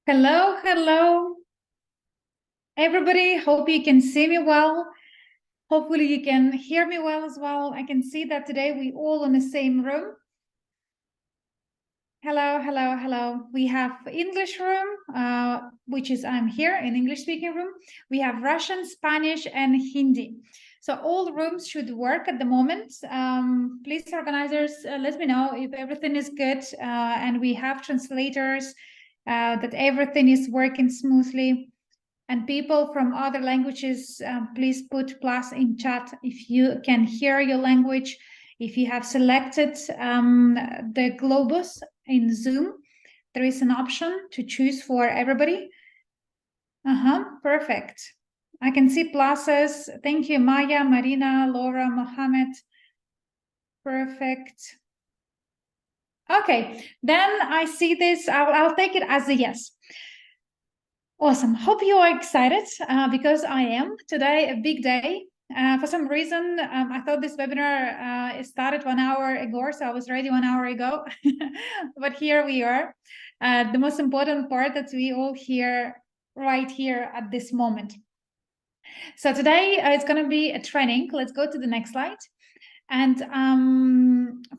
Hello, hello, everybody. Hope you can see me well. Hopefully you can hear me well as well. I can see that today we all in the same room. Hello, hello, hello. We have English room, which is I'm here in English speaking room. We have Russian, Spanish, and Hindi. So all rooms should work at the moment. Please, organizers, let me know if everything is good and we have translators, that everything is working smoothly. And people from other languages, please put plus in chat if you can hear your language. If you have selected the globus in Zoom, there is an option to choose for everybody. Perfect. I can see pluses. Thank you, Maya, Marina, Laura, Mohammed. Perfect. Okay, then I see this. I'll take it as a yes. Awesome. Hope you are excited because I am. Today, a big day. For some reason, I thought this webinar started 1 hour ago, so I was ready 1 hour ago. But here we are. The most important part that we all hear right here at this moment. So today it's going to be a training. Let's go to the next slide. And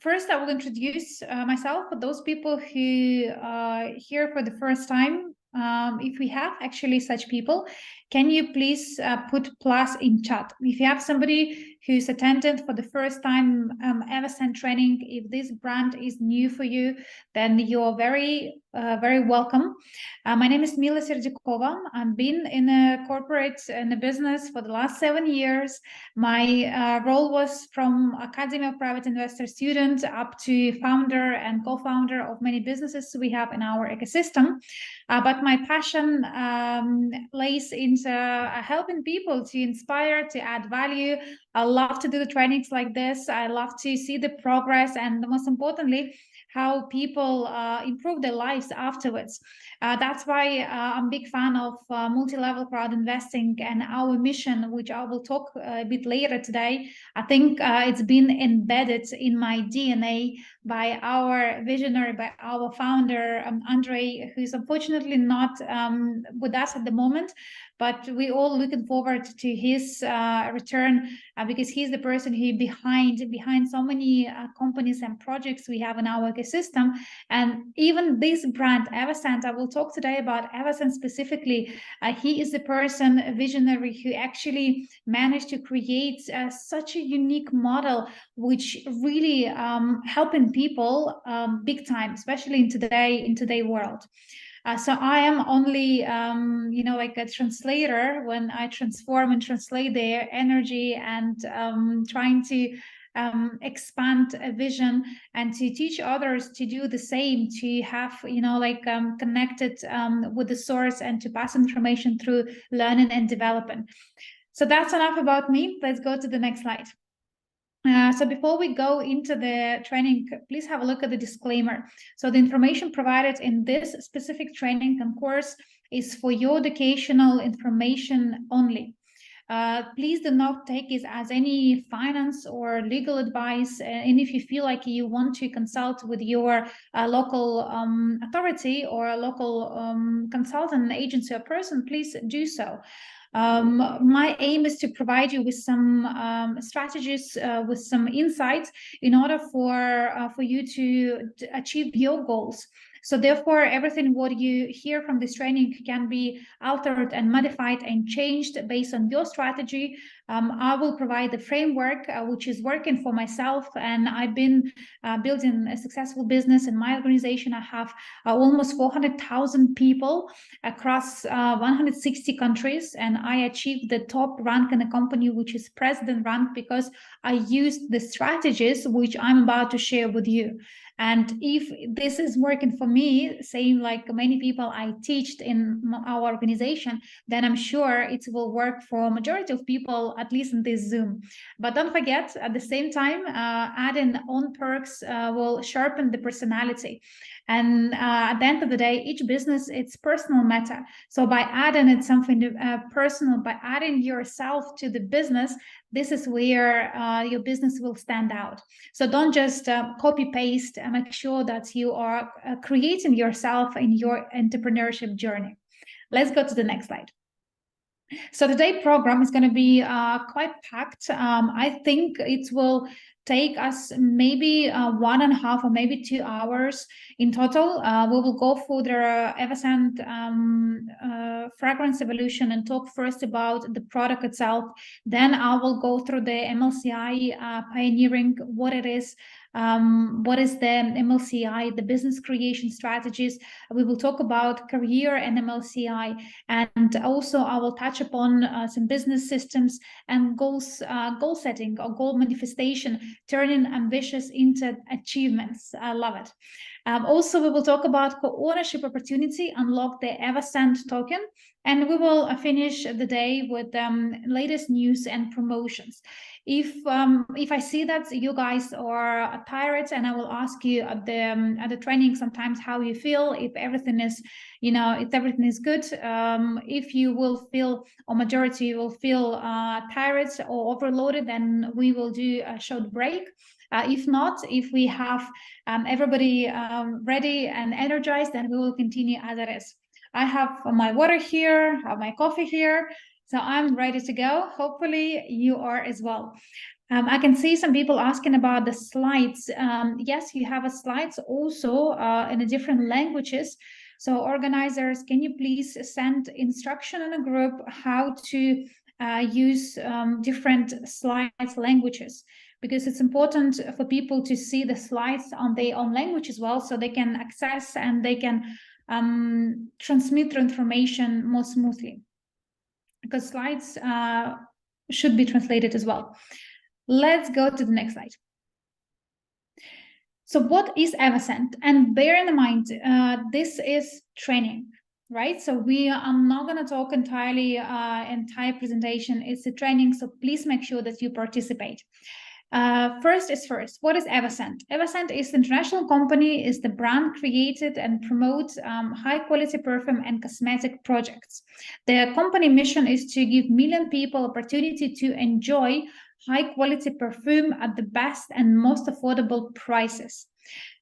first, I will introduce myself for those people who are here for the first time. If we have actually such people, can you please put plus in chat? If you have somebody who's attended for the first time EVSN training, if this brand is new for you, then you're very welcome. My name is Mila Serdyakova. I've been in a corporate in a business for the last 7 years. My role was from Academy of Private Investor student up to founder and co-founder of many businesses we have in our ecosystem. But my passion lays into helping people to inspire, to add value. I love to do the trainings like this. I love to see the progress and most importantly, how people improve their lives afterwards. That's why I'm a big fan of multi-level crowd investing and our mission, which I will talk a bit later today. I think it's been embedded in my DNA by our visionary, by our founder, Andre, who's unfortunately not with us at the moment, but we all looking forward to his return because he's the person who behind so many companies and projects we have in our ecosystem. And even this brand, Evoscent, I will talk today about Evoscent specifically. He is the person, a visionary, who actually managed to create such a unique model, which really helping people big time, especially in today world. So I am only, like a translator when I transform and translate their energy and trying to expand a vision and to teach others to do the same, to have, connected with the source and to pass information through learning and development. So that's enough about me. Let's go to the next slide. So before we go into the training, please have a look at the disclaimer. So the information provided in this specific training and course is for your educational information only. Please do not take it as any finance or legal advice. And if you feel like you want to consult with your local authority or a local consultant agency or person, please do so. My aim is to provide you with some strategies, with some insights in order for you to achieve your goals. So therefore, everything what you hear from this training can be altered and modified and changed based on your strategy. I will provide the framework which is working for myself, and I've been building a successful business in my organization. I have almost 400,000 people across 160 countries, and I achieved the top rank in the company, which is president rank, because I used the strategies which I'm about to share with you. And if this is working for me, same like many people I teach in our organization, then I'm sure it will work for a majority of people, at least in this Zoom. But don't forget, at the same time, adding on perks will sharpen the personality. And at the end of the day, each business, it's personal matter. So by adding it something personal, by adding yourself to the business, this is where your business will stand out. So don't just copy paste, and make sure that you are creating yourself in your entrepreneurship journey. Let's go to the next slide. So the day program is going to be quite packed. I think it will take us maybe 1.5 or maybe 2 hours in total. We will go through the Evoscent fragrance evolution and talk first about the product itself. Then I will go through the MLCI pioneering, what it is, what is the MLCI, the business creation strategies. We will talk about career and MLCI, and also I will touch upon some business systems and goals, goal setting or goal manifestation, turning ambitious into achievements. I love it. Also, we will talk about co-ownership opportunity, unlock the Evoscent token, and we will finish the day with latest news and promotions. If I see that you guys are tired, and I will ask you at the training sometimes how you feel, if everything is, if everything is good, if you will feel, or majority will feel tired or overloaded, then we will do a short break. If not, if we have everybody ready and energized, then we will continue as it is. I have my water here, I have my coffee here, so I'm ready to go. Hopefully you are as well. I can see some people asking about the slides. Yes, you have a slides also in the different languages. So organizers, can you please send instruction in a group how to use different slides languages? Because it's important for people to see the slides on their own language as well, so they can access and they can transmit the information more smoothly. Because slides should be translated as well. Let's go to the next slide. So what is Evoscent? And bear in mind, this is training, right? So I'm not going to talk entire presentation. It's a training, so please make sure that you participate. First is first. What is Evoscent? Evoscent is an international company, is the brand created and promotes high quality perfume and cosmetic projects. The company mission is to give million people opportunity to enjoy high quality perfume at the best and most affordable prices.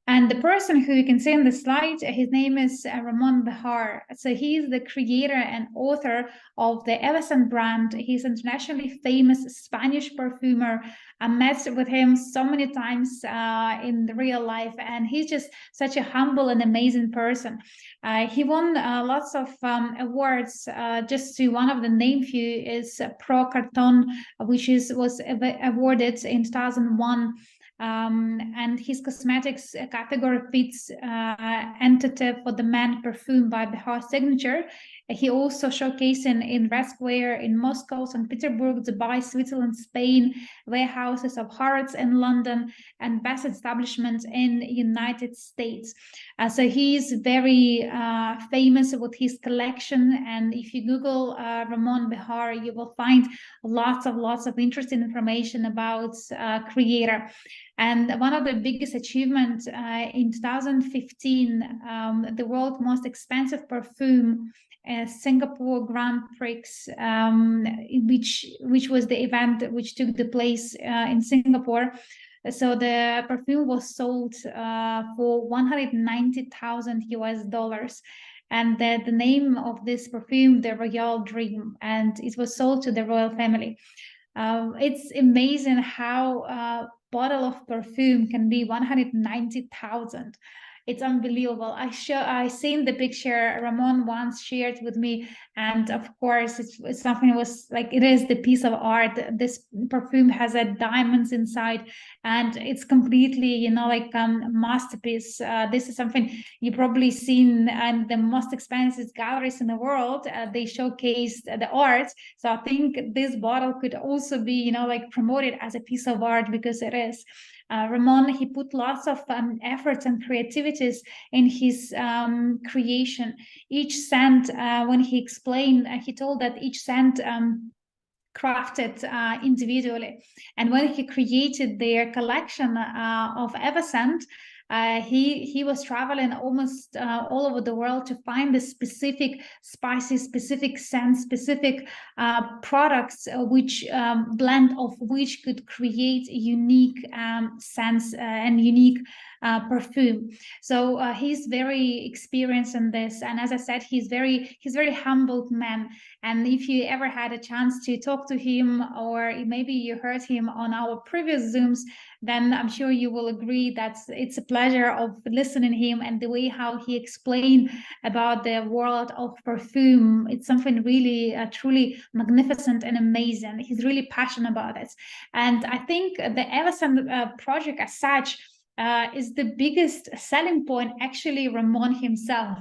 And the person who you can see on the slide, his name is Ramon Bejar. So he is the creator and author of the Evoscent brand. He's an internationally famous Spanish perfumer. I met with him so many times in the real life, and he's just such a humble and amazing person. He won lots of awards. Just to one of the name few is Pro Carton, which was awarded in 2001. And his cosmetics category fits entity for the man perfume by Bejar signature. He also showcased in Red Square in Moscow, St. Petersburg, Dubai, Switzerland, Spain, warehouses of Harrods in London, and best establishments in United States. So he's very famous with his collection. And if you Google Ramon Bejar, you will find lots of interesting information about creator. And one of the biggest achievements in 2015, the world's most expensive perfume, Singapore Grand Prix, which was the event which took the place in Singapore. So the perfume was sold for $190,000. And the name of this perfume, the Royal Dream, and it was sold to the royal family. It's amazing how bottle of perfume can be 190,000. It's unbelievable. I seen the picture Ramon once shared with me, and of course it's something that was like, it is the piece of art. This perfume has diamonds inside, and it's completely like masterpiece. This is something you probably seen in the most expensive galleries in the world. They showcased the art, so I think this bottle could also be promoted as a piece of art, because it is. Ramon, he put lots of efforts and creativities in his creation. Each scent, when he explained, he told that each scent crafted individually. And when he created their collection of Evoscent, He was traveling almost all over the world to find the specific spices, specific scents, specific products which blend of which could create unique scents and unique perfume. So he's very experienced in this, and as I said, he's very humbled man. And if you ever had a chance to talk to him, or maybe you heard him on our previous Zooms, then I'm sure you will agree that it's a pleasure of listening to him, and the way how he explained about the world of perfume. It's something really truly magnificent and amazing. He's really passionate about it. And I think the EVSN project as such is the biggest selling point, actually, Ramon himself,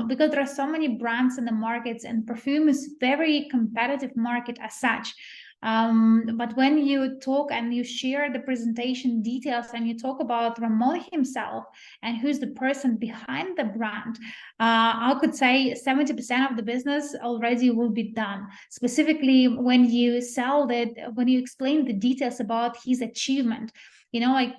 because there are so many brands in the markets, and perfume is very competitive market as such. But when you talk and you share the presentation details and you talk about Ramon himself and who's the person behind the brand, I could say 70% of the business already will be done. Specifically, when you sell it, when you explain the details about his achievement, you know, like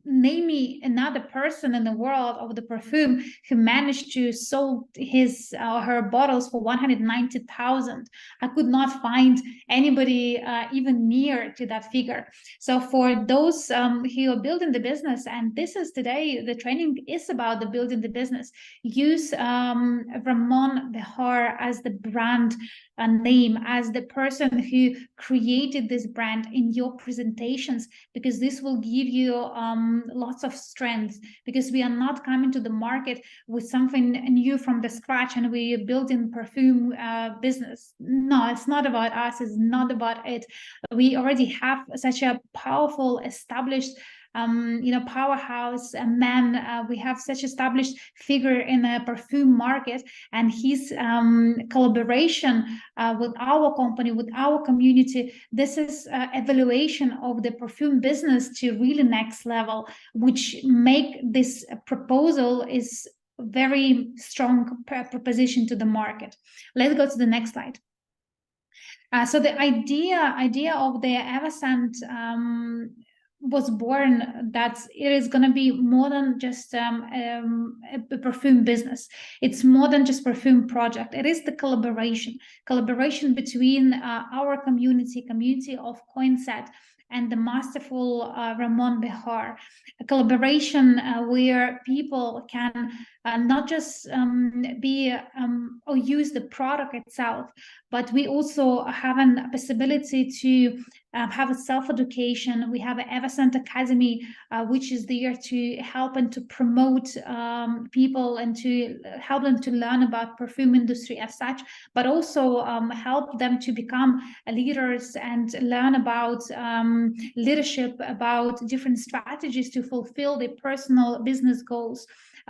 name me another person in the world of the perfume who managed to sell his or her bottles for 190,000. I could not find anybody even near to that figure. So for those who are building the business, and this is today, the training is about the building the business, use Ramon Bejar as the brand name, as the person who created this brand in your presentations, because this will give you lots of strength, because we are not coming to the market with something new from the scratch and we are building perfume business. No, it's not about us. It's not about it. We already have such a powerful, established powerhouse man. We have such established figure in the perfume market, and his collaboration with our company, with our community, this is evaluation of the perfume business to really next level, which make this proposal is very strong proposition to the market. Let's go to the next slide. So the idea of the Evoscent was born that it is going to be more than just a perfume business. It's more than just perfume project. It is the collaboration between our community of Coinset and the masterful Ramon Bejar, a collaboration where people can not just be or use the product itself, but we also have a possibility to have a self-education. We have an Evoscent Academy, which is there to help and to promote people and to help them to learn about perfume industry as such, but also help them to become leaders and learn about leadership, about different strategies to fulfill their personal business goals.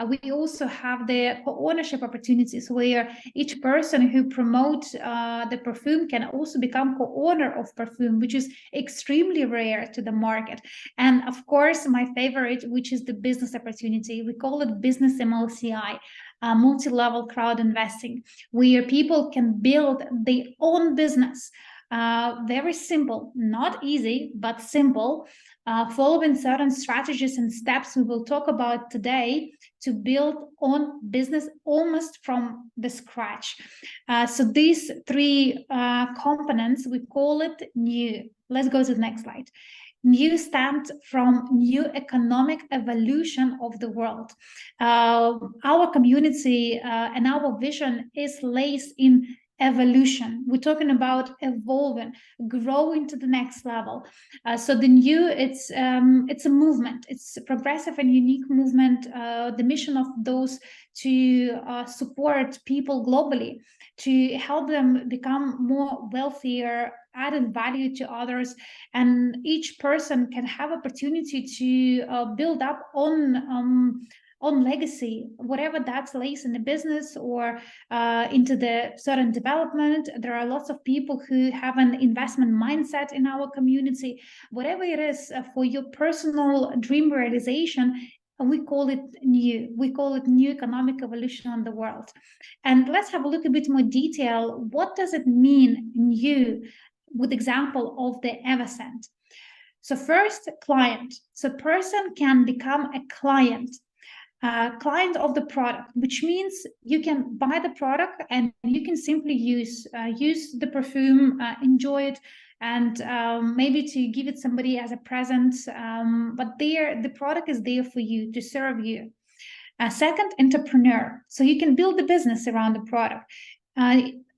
We also have the co-ownership opportunities where each person who promotes the perfume can also become co-owner of perfume, which is extremely rare to the market. And of course, my favorite, which is the business opportunity. We call it business MLCI, multi-level crowd investing, where people can build their own business. Very simple, not easy, but simple, following certain strategies and steps we will talk about today to build on business almost from the scratch. So these three components, we call it new. Let's go to the next slide. New stands from new economic evolution of the world. Our community and our vision is lays in evolution. We're talking about evolving, growing to the next level. So the new, it's a movement. It's a progressive and unique movement. The mission of those to support people globally, to help them become more wealthier, added value to others, and each person can have opportunity to build up on legacy, whatever that lays in the business or into the certain development. There are lots of people who have an investment mindset in our community. Whatever it is for your personal dream realization, we call it new. We call it new economic evolution on the world. And let's have a look a bit more detail. What does it mean new with example of the Evoscent? So first, client. So person can become a client of the product, which means you can buy the product and you can simply use the perfume, enjoy it, and maybe to give it somebody as a present. But the product is there for you, to serve you. Second, entrepreneur. So you can build the business around the product.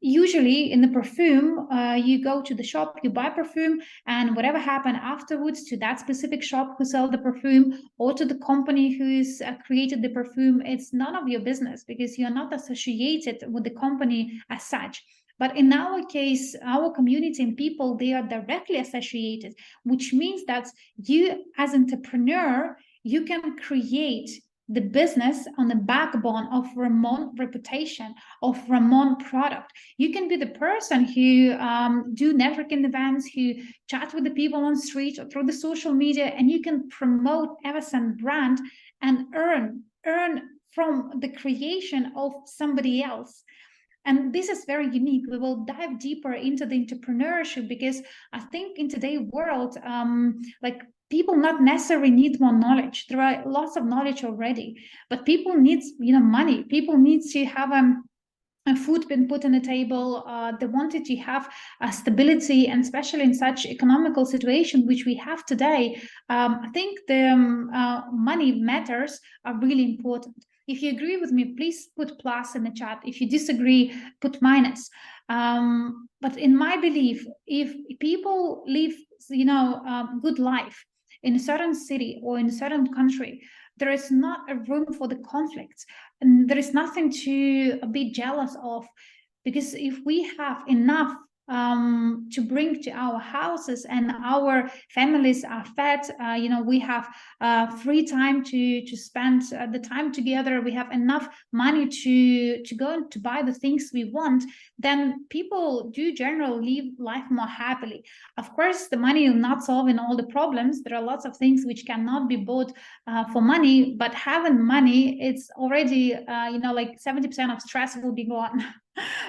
Usually in the perfume, you go to the shop, you buy perfume, and whatever happened afterwards to that specific shop who sell the perfume or to the company who's created the perfume, it's none of your business because you're not associated with the company as such. But in our case, our community and people, they are directly associated, which means that you as entrepreneur, you can create the business on the backbone of Ramon reputation, of Ramon product. You can be the person who do networking events, who chat with the people on the street or through the social media, and you can promote EVSN brand and earn from the creation of somebody else. And this is very unique. We will dive deeper into the entrepreneurship because I think in today's world, like people not necessarily need more knowledge. There are lots of knowledge already, but people need, money. People need to have a food been put on the table. They wanted to have stability, and especially in such economical situation which we have today, I think the money matters are really important. If you agree with me, please put plus in the chat. If you disagree, put minus. But in my belief, if people live, good life in a certain city or in a certain country, there is not a room for the conflicts, and there is nothing to be jealous of, because if we have enough to bring to our houses and our families are fed, we have free time to spend the time together, we have enough money to go and to buy the things we want, then people do generally live life more happily. Of course, the money is not solving all the problems. There are lots of things which cannot be bought for money, but having money, it's already like 70% of stress will be gone.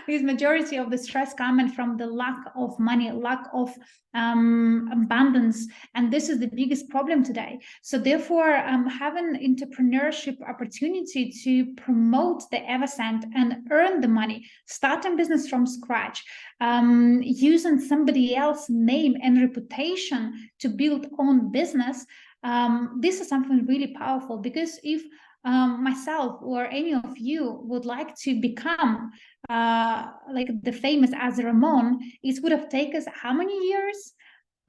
Because majority of the stress coming from the lack of money, lack of abundance, and this is the biggest problem today. So therefore, having entrepreneurship opportunity to promote the Evoscent and earn the money, starting business from scratch, using somebody else's name and reputation to build own business, this is something really powerful. Because if myself or any of you would like to become like the famous as Ramon, it would have taken us how many years?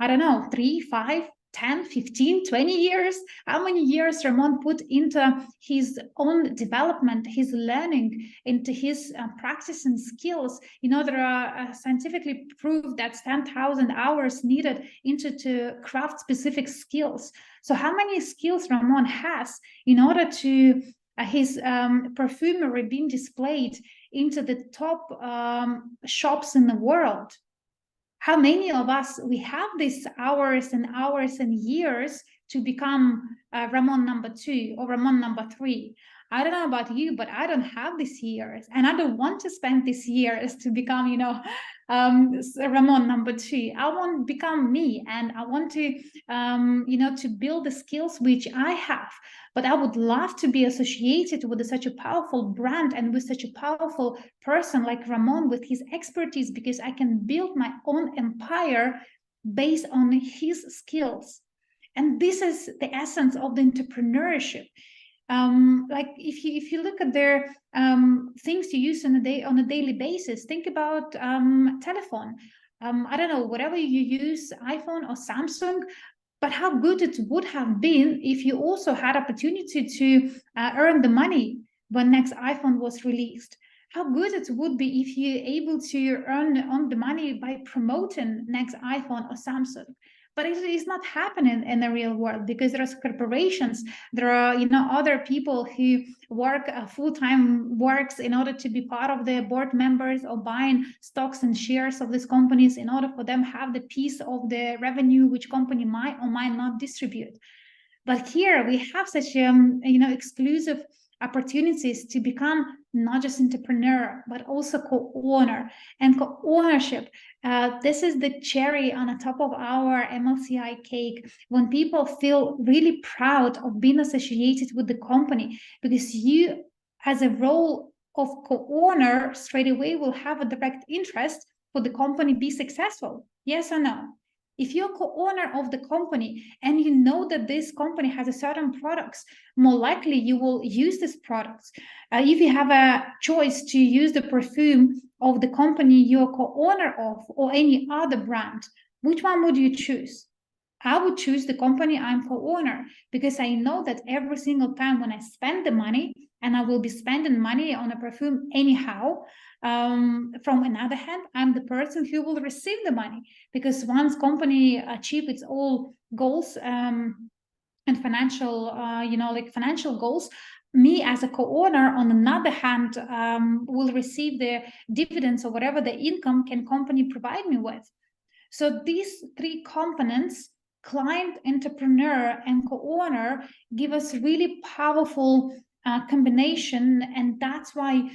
I don't know, 3, 5, 10, 15, 20 years? How many years Ramon put into his own development, his learning, into his practice and skills? There are scientifically proved that 10,000 hours needed to craft specific skills. So how many skills Ramon has in order to his perfumery being displayed into the top shops in the world? How many of us we have these hours and hours and years to become Ramon number 2 or Ramon number 3? I don't know about you, but I don't have these years, and I don't want to spend these years to become, Ramon number 2. I want to become me, and I want to, to build the skills which I have. But I would love to be associated with such a powerful brand and with such a powerful person like Ramon with his expertise, because I can build my own empire based on his skills. And this is the essence of the entrepreneurship. Like if you look at their things you use on a daily basis, think about telephone. I don't know, whatever you use, iPhone or Samsung, but how good it would have been if you also had opportunity to earn the money when next iPhone was released. How good it would be if you're able to earn on the money by promoting next iPhone or Samsung. But it is not happening in the real world, because there are corporations, there are other people who work full-time works in order to be part of the board members or buying stocks and shares of these companies in order for them have the piece of the revenue which company might or might not distribute. But here we have such exclusive opportunities to become not just entrepreneur, but also co-owner. And co-ownership, this is the cherry on the top of our MLCI cake, when people feel really proud of being associated with the company, because you, as a role of co-owner, straight away will have a direct interest for the company be successful. Yes or no? If you're co-owner of the company and you know that this company has a certain products, more likely you will use these products. If you have a choice to use the perfume of the company you're co-owner of, or any other brand, which one would you choose? I would choose the company I'm co-owner, because I know that every single time when I spend the money, and I will be spending money on a perfume anyhow, from another hand, I'm the person who will receive the money, because once company achieve its all goals, and financial, like financial goals, me as a co-owner, on another hand, will receive the dividends or whatever the income can company provide me with. So these three components, client, entrepreneur, and co-owner, give us really powerful combination, and that's why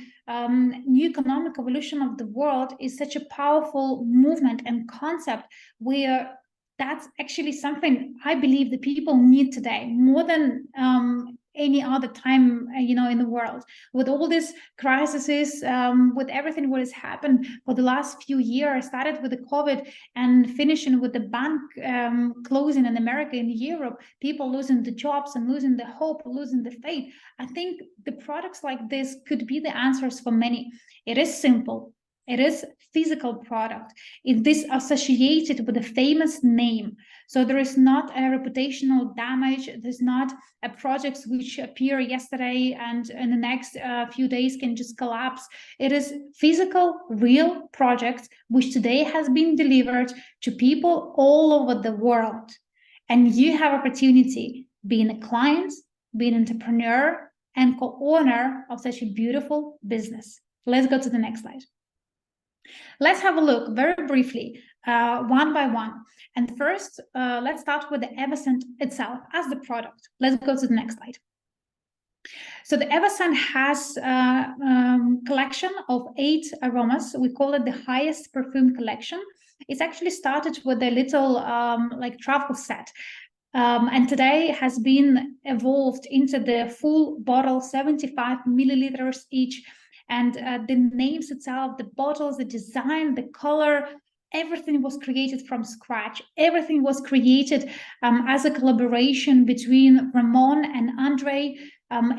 new economic evolution of the world is such a powerful movement and concept, where that's actually something I believe the people need today more than any other time, in the world. With all these crises, with everything what has happened for the last few years, started with the COVID and finishing with the bank closing in America and Europe, people losing the jobs and losing the hope, losing the faith. I think the products like this could be the answers for many. It is simple. It is physical product. It is associated with a famous name. So there is not a reputational damage. There's not a projects which appear yesterday and in the next few days can just collapse. It is physical, real projects which today has been delivered to people all over the world. And you have opportunity being a client, being an entrepreneur, and co-owner of such a beautiful business. Let's go to the next slide. Let's have a look very briefly, one by one. And first, let's start with the Evoscent itself as the product. Let's go to the next slide. So the Evoscent has a collection of 8 aromas. We call it the highest perfume collection. It's actually started with a little like travel set. And today has been evolved into the full bottle, 75 milliliters each. And the names itself, the bottles, the design, the color, everything was created from scratch. Everything was created as a collaboration between Ramon and Andre.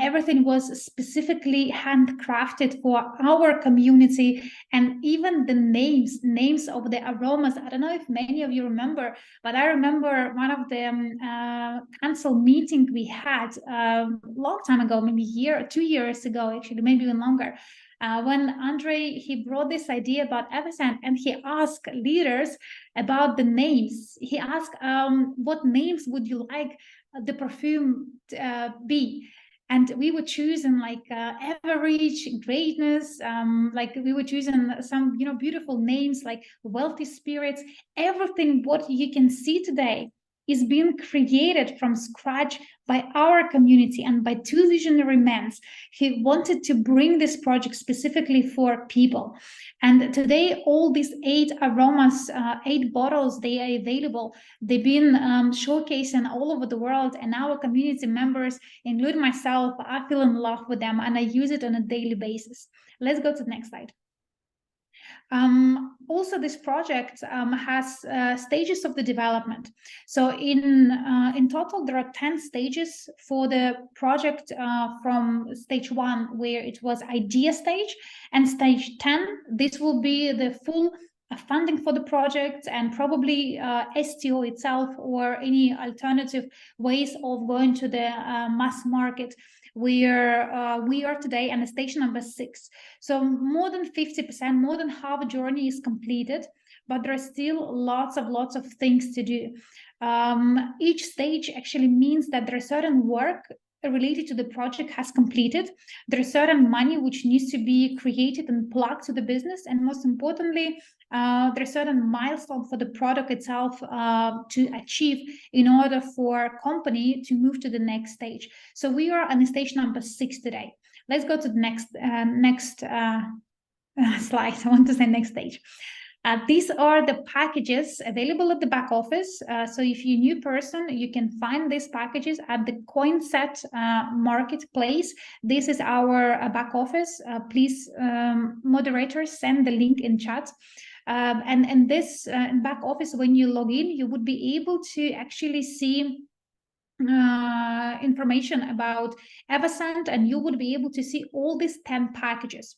Everything was specifically handcrafted for our community, and even the names of the aromas. I don't know if many of you remember, but I remember one of the council meeting we had a long time ago, maybe 2 years ago, actually, maybe even longer. When Andre, he brought this idea about Evoscent, and he asked leaders about the names. He asked, what names would you like the perfume to be? And we were choosing like average, greatness, like we were choosing some, beautiful names like wealthy spirits. Everything what you can see today is being created from scratch by our community and by 2 visionary men who wanted to bring this project specifically for people. And today, all these 8 aromas, 8 bottles, they are available. They've been showcasing all over the world, and our community members, including myself, I feel in love with them and I use it on a daily basis. Let's go to the next slide. Also, this project has stages of the development. So in total, there are 10 stages for the project, from stage 1, where it was idea stage, and stage 10, this will be the full funding for the project, and probably STO itself, or any alternative ways of going to the mass market, where we are today, and the station number 6. So more than 50%, more than half a journey is completed, but there are still lots of things to do. Each stage actually means that there is certain work related to the project has completed. There is certain money which needs to be created and plugged to the business, and most importantly, there are certain milestones for the product itself to achieve in order for company to move to the next stage. So we are on stage number 6 today. Let's go to the next slide. I want to say next stage. These are the packages available at the back office. So if you're a new person, you can find these packages at the Coinset marketplace. This is our back office. Please, moderators, send the link in chat. And this back office, when you log in, you would be able to actually see information about Evoscent, and you would be able to see all these 10 packages.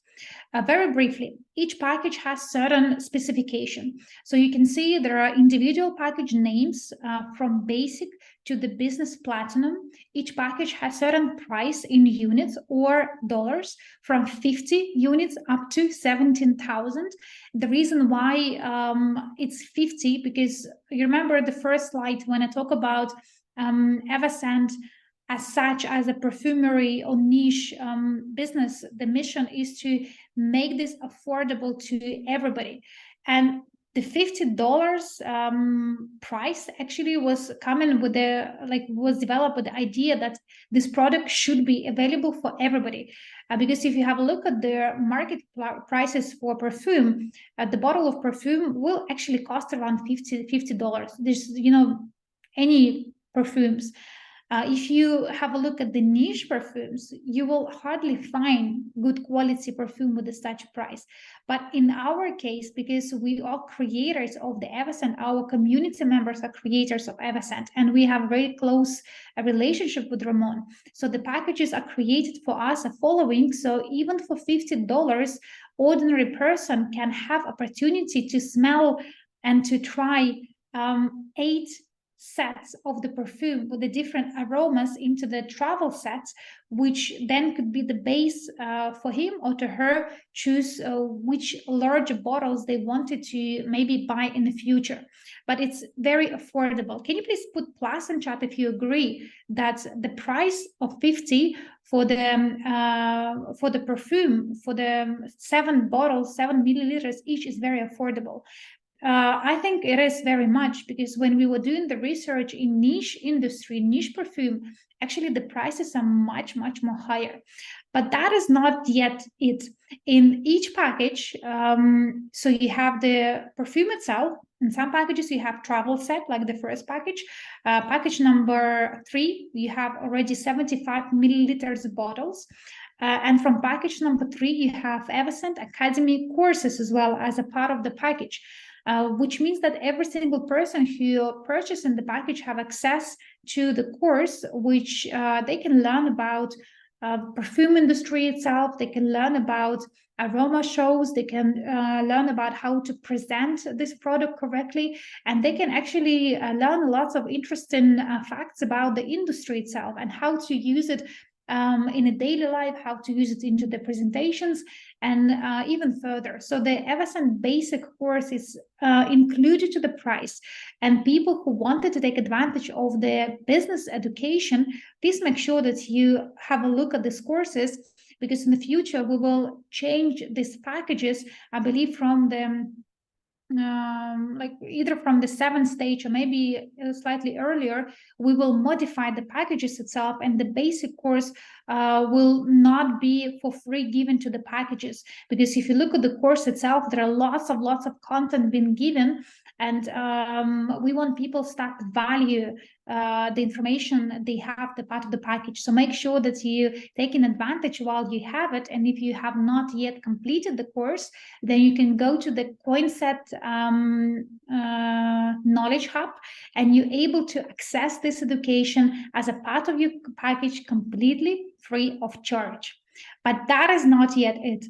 Very briefly, each package has certain specification. So you can see there are individual package names from basic to the business platinum. Each package has certain price in units or dollars from 50 units up to 17,000. The reason why it's 50, because you remember the first slide when I talk about Evoscent as such, as a perfumery or niche business, the mission is to make this affordable to everybody. And the $50 price actually was coming with was developed with the idea that this product should be available for everybody. Because if you have a look at the market prices for perfume, the bottle of perfume will actually cost around $50. There's, any perfumes. If you have a look at the niche perfumes, you will hardly find good quality perfume with such price. But in our case, because we are creators of the Evoscent, our community members are creators of Evoscent, and we have a very close relationship with Ramon. So the packages are created for us, a following. So even for $50, ordinary person can have opportunity to smell and to try 8 sets of the perfume with the different aromas into the travel sets, which then could be the base for him or to her choose which larger bottles they wanted to maybe buy in the future. But it's very affordable. Can you please put plus in chat if you agree that the price of 50 for the perfume, for the 7 bottles, 7 milliliters each, is very affordable? I think it is very much, because when we were doing the research in niche industry, niche perfume, actually the prices are much, much more higher. But that is not yet it. In each package, so you have the perfume itself. In some packages, you have travel set, like the first package. Package number 3, you have already 75 milliliters bottles. And from package number 3, you have Evoscent Academy courses as well as a part of the package. Which means that every single person who purchases in the package have access to the course, which they can learn about perfume industry itself. They can learn about aroma shows. They can learn about how to present this product correctly, and they can actually learn lots of interesting facts about the industry itself and how to use it in a daily life, how to use it into the presentations, and even further. So the Evoscent basic course is included to the price. And people who wanted to take advantage of the business education, please make sure that you have a look at these courses, because in the future we will change these packages, I believe, from the either from the 7th stage or maybe slightly earlier, we will modify the packages itself, and the basic course will not be for free given to the packages. Because if you look at the course itself, there are lots of content being given, and we want people to start to value the information they have, the part of the package. So make sure that you take an advantage while you have it. And if you have not yet completed the course, then you can go to the Coinset Knowledge Hub, and you're able to access this education as a part of your package completely free of charge. But that is not yet it.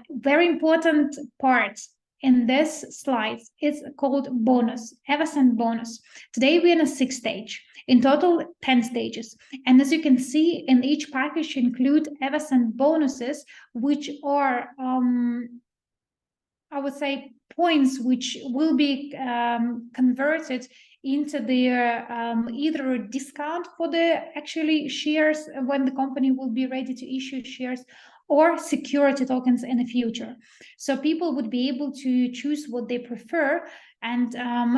Very important part in this slide is called bonus, Evoscent bonus. Today we're in a 6th stage. In total, 10 stages. And as you can see, in each package include Evoscent bonuses, which are, I would say, points which will be converted into their either a discount for the actually shares when the company will be ready to issue shares, or security tokens in the future. So people would be able to choose what they prefer. And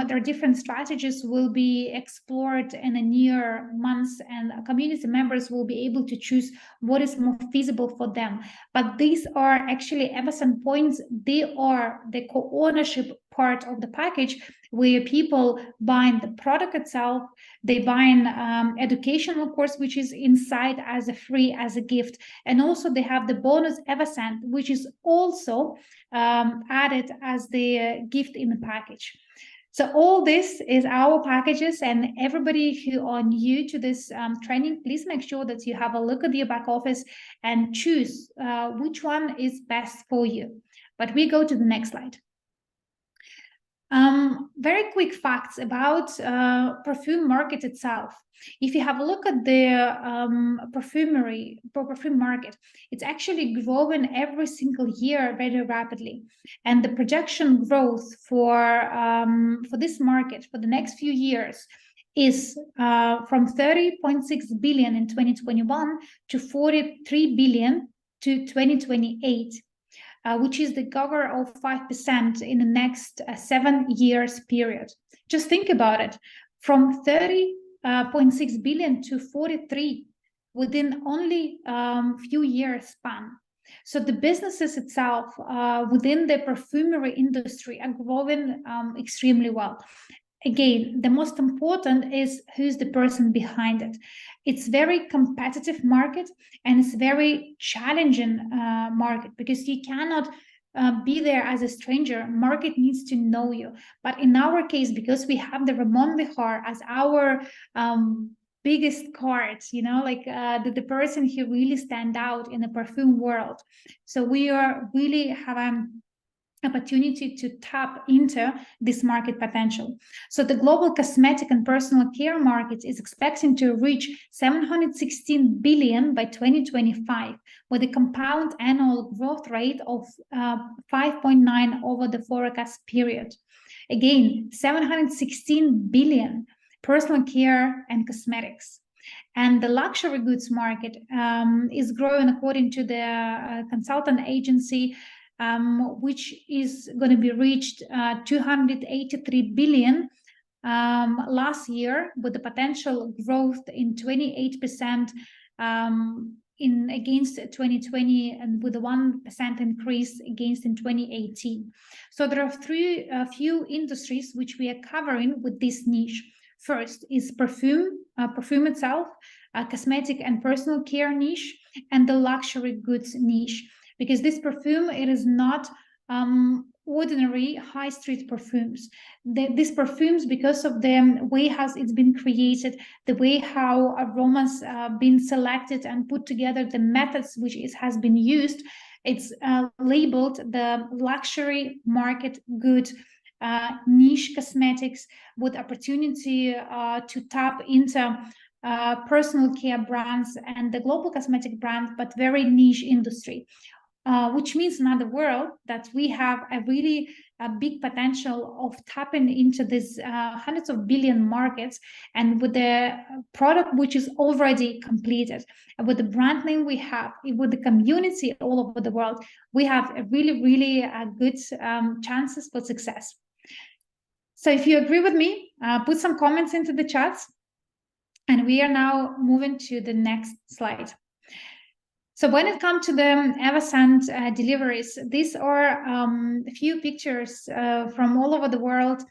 their different strategies will be explored in the near months, and community members will be able to choose what is more feasible for them. But these are actually EVSN points. They are the co-ownership part of the package, where people buy the product itself, they buy an educational course, which is inside as a free, as a gift. And also they have the bonus Evoscent, which is also added as the gift in the package. So all this is our packages, and everybody who are new to this training, please make sure that you have a look at your back office and choose which one is best for you. But we go to the next slide. Very quick facts about perfume market itself. If you have a look at the perfume market, it's actually growing every single year very rapidly. And the projection growth for this market for the next few years is from 30.6 billion in 2021 to 43 billion to 2028. Which is the CAGR of 5% in the next 7 years period. Just think about it, from 30.6 billion to 43 within only few years span. So the businesses itself within the perfumery industry are growing extremely well. Again, the most important is who's the person behind it. It's very competitive market, and it's very challenging market, because you cannot be there as a stranger. Market needs to know you. But in our case, because we have the Ramon Bejar as our biggest cards, you know, like the person who really stand out in the perfume world. So we are really have opportunity to tap into this market potential. So the global cosmetic and personal care market is expecting to reach 716 billion by 2025, with a compound annual growth rate of 5.9 over the forecast period. Again, 716 billion personal care and cosmetics. And the luxury goods market is growing according to the consultant agency, which is going to be reached 283 billion last year, with the potential growth in 28% in against 2020, and with a 1% increase against in 2018. So there are few industries which we are covering with this niche. First is perfume itself, cosmetic and personal care niche, and the luxury goods niche. Because this perfume, it is not ordinary high street perfumes. These perfumes, because of the way how it's been created, the way how aromas been selected and put together, the methods which has been used, it's labeled the luxury market good niche cosmetics, with opportunity to tap into personal care brands and the global cosmetic brand, but very niche industry. Which means, in other words, that we have a really big potential of tapping into these hundreds of billion markets, and with the product which is already completed, and with the brand name we have, with the community all over the world, we have a really good chances for success. So if you agree with me, put some comments into the chats, and we are now moving to the next slide. So when it comes to the Evoscent deliveries, these are a few pictures from all over the world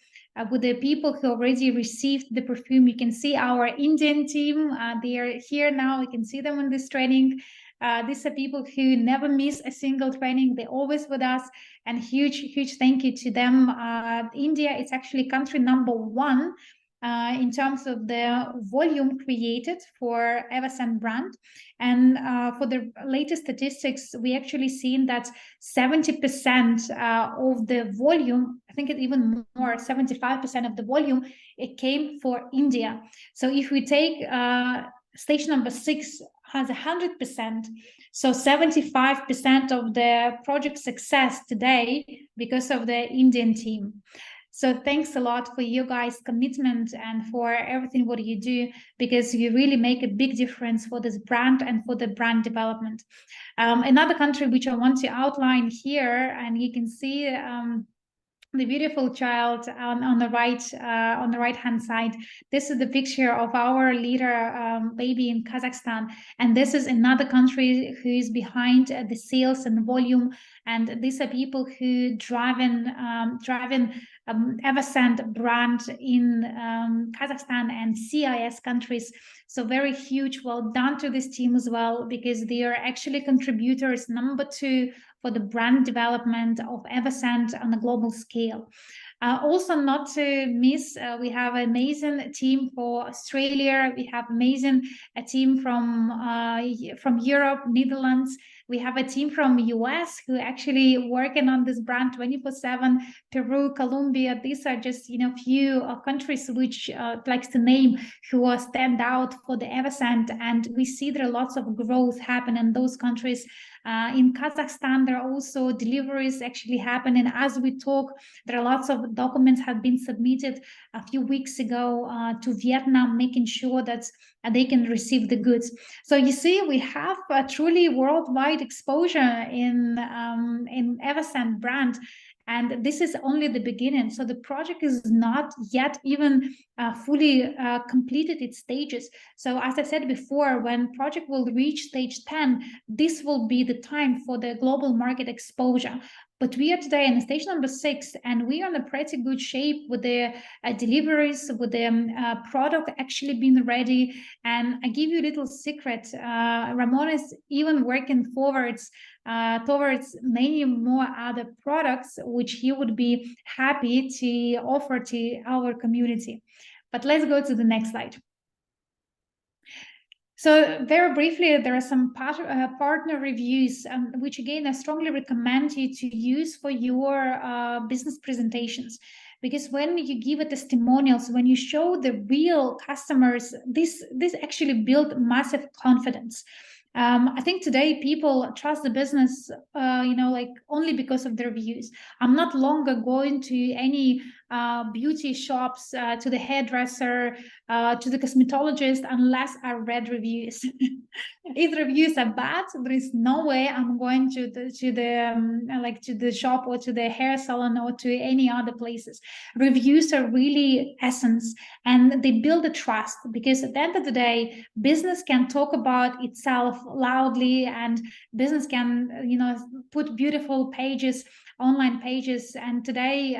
with the people who already received the perfume. You can see our Indian team. They are here now. You can see them in this training. These are people who never miss a single training. They're always with us, and huge thank you to them. India is actually country number 1 in terms of the volume created for Evoscent brand. And for the latest statistics, we actually seen that 70% of the volume, I think it even more, 75% of the volume, it came for India. So if we take station number 6 has 100%, so 75% of the project success today because of the Indian team. So thanks a lot for you guys' commitment and for everything what you do, because you really make a big difference for this brand and for the brand development. Another country which I want to outline here, and you can see the beautiful child on the right hand side. This is the picture of our leader baby in Kazakhstan, and this is another country who is behind the sales and volume. And these are people who driving Evoscent brand in Kazakhstan and CIS countries. So very huge, well done to this team as well, because they are actually contributors number 2 for the brand development of Evoscent on a global scale. Also, not to miss, we have an amazing team for Australia. We have amazing a team from Europe, Netherlands. We have a team from US who actually working on this brand 24/7. Peru, Colombia. These are just few countries which likes to name who are stand out for the Evercent, and we see there are lots of growth happen in those countries. In Kazakhstan, there are also deliveries actually happening as we talk. There are lots of documents have been submitted a few weeks ago to Vietnam, making sure that they can receive the goods. So you see, we have a truly worldwide exposure in Eversend brand. And this is only the beginning. So the project is not yet even fully completed its stages. So as I said before, when project will reach stage 10, this will be the time for the global market exposure. But we are today in stage number 6, and we are in a pretty good shape with the deliveries, with the product actually being ready. And I give you a little secret. Ramon is even working towards many more other products which he would be happy to offer to our community. But let's go to the next slide. So very briefly, there are some partner reviews, which again, I strongly recommend you to use for your business presentations. Because when you give a testimonials, when you show the real customers, this actually builds massive confidence. I think today people trust the business, like only because of the reviews. I'm not longer going to any beauty shops, to the hairdresser, to the cosmetologist, unless I read reviews. If reviews are bad, there is no way I'm going to the shop or to the hair salon or to any other places. Reviews are really essence, and they build a trust, because at the end of the day, business can talk about itself loudly, and business can put beautiful pages, online pages, and today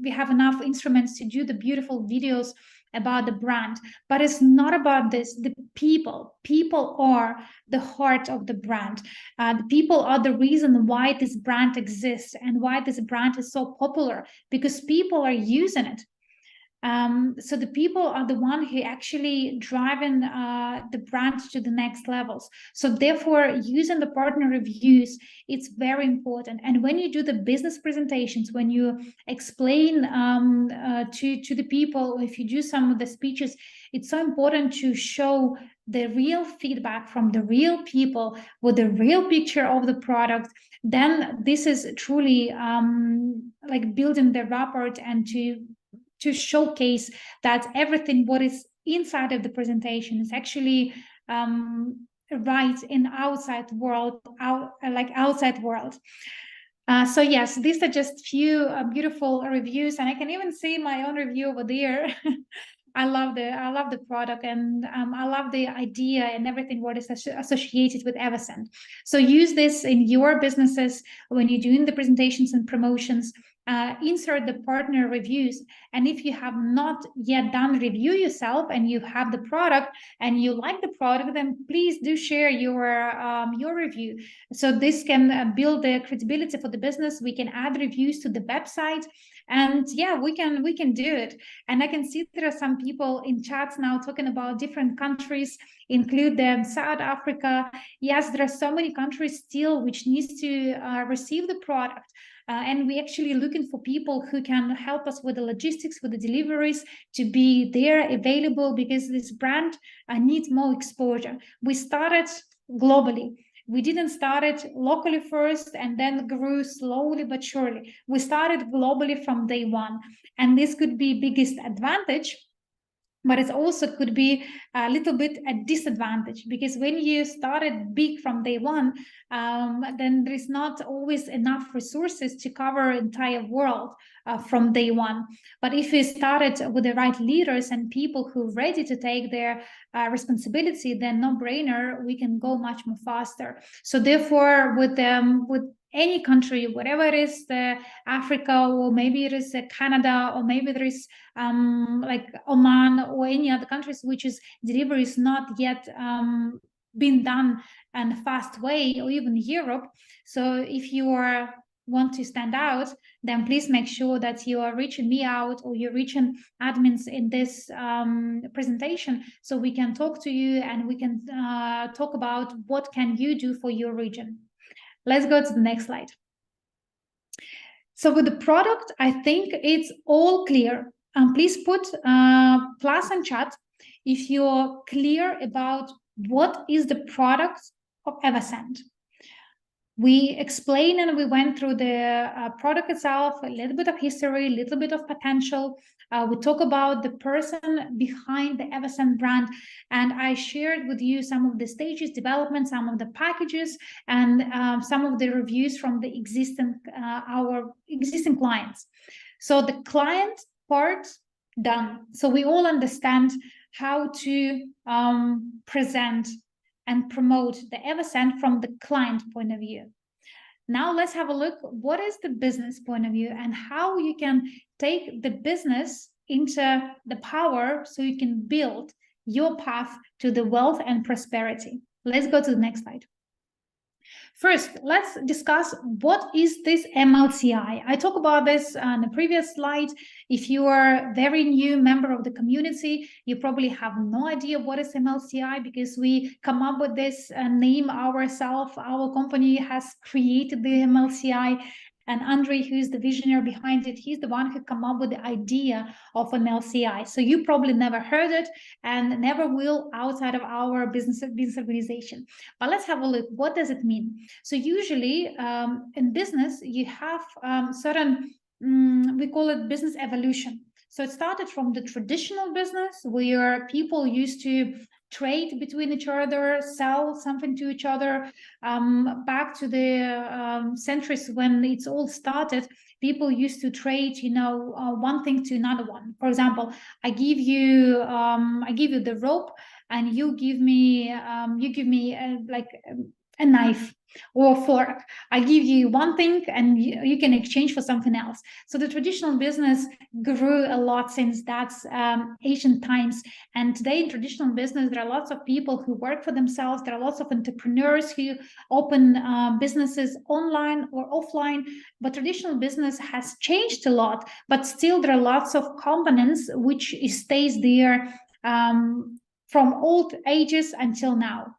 we have enough instruments to do the beautiful videos about the brand. But it's not about this. The people are the heart of the brand. The people are the reason why this brand exists and why this brand is so popular, because people are using it. So the people are the one who actually driving the brand to the next levels. So therefore, using the partner reviews, it's very important. And when you do the business presentations, when you explain to the people, if you do some of the speeches, it's so important to show the real feedback from the real people with the real picture of the product. Then this is truly like building the rapport, and to showcase that everything what is inside of the presentation is actually right in outside world. So yes, these are just few beautiful reviews, and I can even see my own review over there. I love the product, and I love the idea and everything what is associated with Evoscent. So use this in your businesses when you're doing the presentations and promotions. Insert the partner reviews, and if you have not yet done review yourself and you have the product and you like the product, then please do share your review. So this can build the credibility for the business. We can add reviews to the website, and yeah, we can do it. And I can see there are some people in chats now talking about different countries, include them South Africa. Yes, there are so many countries still which needs to receive the product. And we actually looking for people who can help us with the logistics, with the deliveries, to be there available, because this brand needs more exposure. We started globally. We didn't start it locally first and then grew slowly but surely. We started globally from day one. And this could be biggest advantage but it also could be a little bit a disadvantage, because when you started big from day one, then there is not always enough resources to cover entire world from day one. But if you started with the right leaders and people who are ready to take their responsibility, then no brainer, we can go much more faster. So therefore, with any country, whatever it is, Africa, or maybe it is Canada, or maybe there is like Oman or any other countries, which is delivery is not yet been done in a fast way, or even Europe. So if you want to stand out, then please make sure that you are reaching me out, or you're reaching admins in this presentation, so we can talk to you and we can talk about what can you do for your region. Let's go to the next slide. So with the product, I think it's all clear. Please put plus in chat if you're clear about what is the product of Evoscent. We explained and we went through the product itself, a little bit of history, a little bit of potential. We talk about the person behind the Evoscent brand, and I shared with you some of the stages, development, some of the packages, and some of the reviews from the our existing clients. So the client part done. So we all understand how to present and promote the Evoscent from the client point of view. Now let's have a look, what is the business point of view and how you can take the business into the power so you can build your path to the wealth and prosperity. Let's go to the next slide. First, let's discuss what is this MLCI. I talked about this on the previous slide. If you are a very new member of the community, you probably have no idea what is MLCI, because we come up with this name ourselves. Our company has created the MLCI. And Andre, who is the visionary behind it, he's the one who come up with the idea of MLCI. So you probably never heard it and never will outside of our business organization. But let's have a look. What does it mean? So usually in business, you have certain, we call it business evolution. So it started from the traditional business where people used to trade between each other, sell something to each other. Back to the centuries when it's all started, people used to trade, one thing to another one. For example, I give you the rope, and you give me like a knife or a fork. I give you one thing and you can exchange for something else. So the traditional business grew a lot since that's ancient times. And today in traditional business, there are lots of people who work for themselves. There are lots of entrepreneurs who open businesses online or offline. But traditional business has changed a lot, but still there are lots of components which stays there from old ages until now.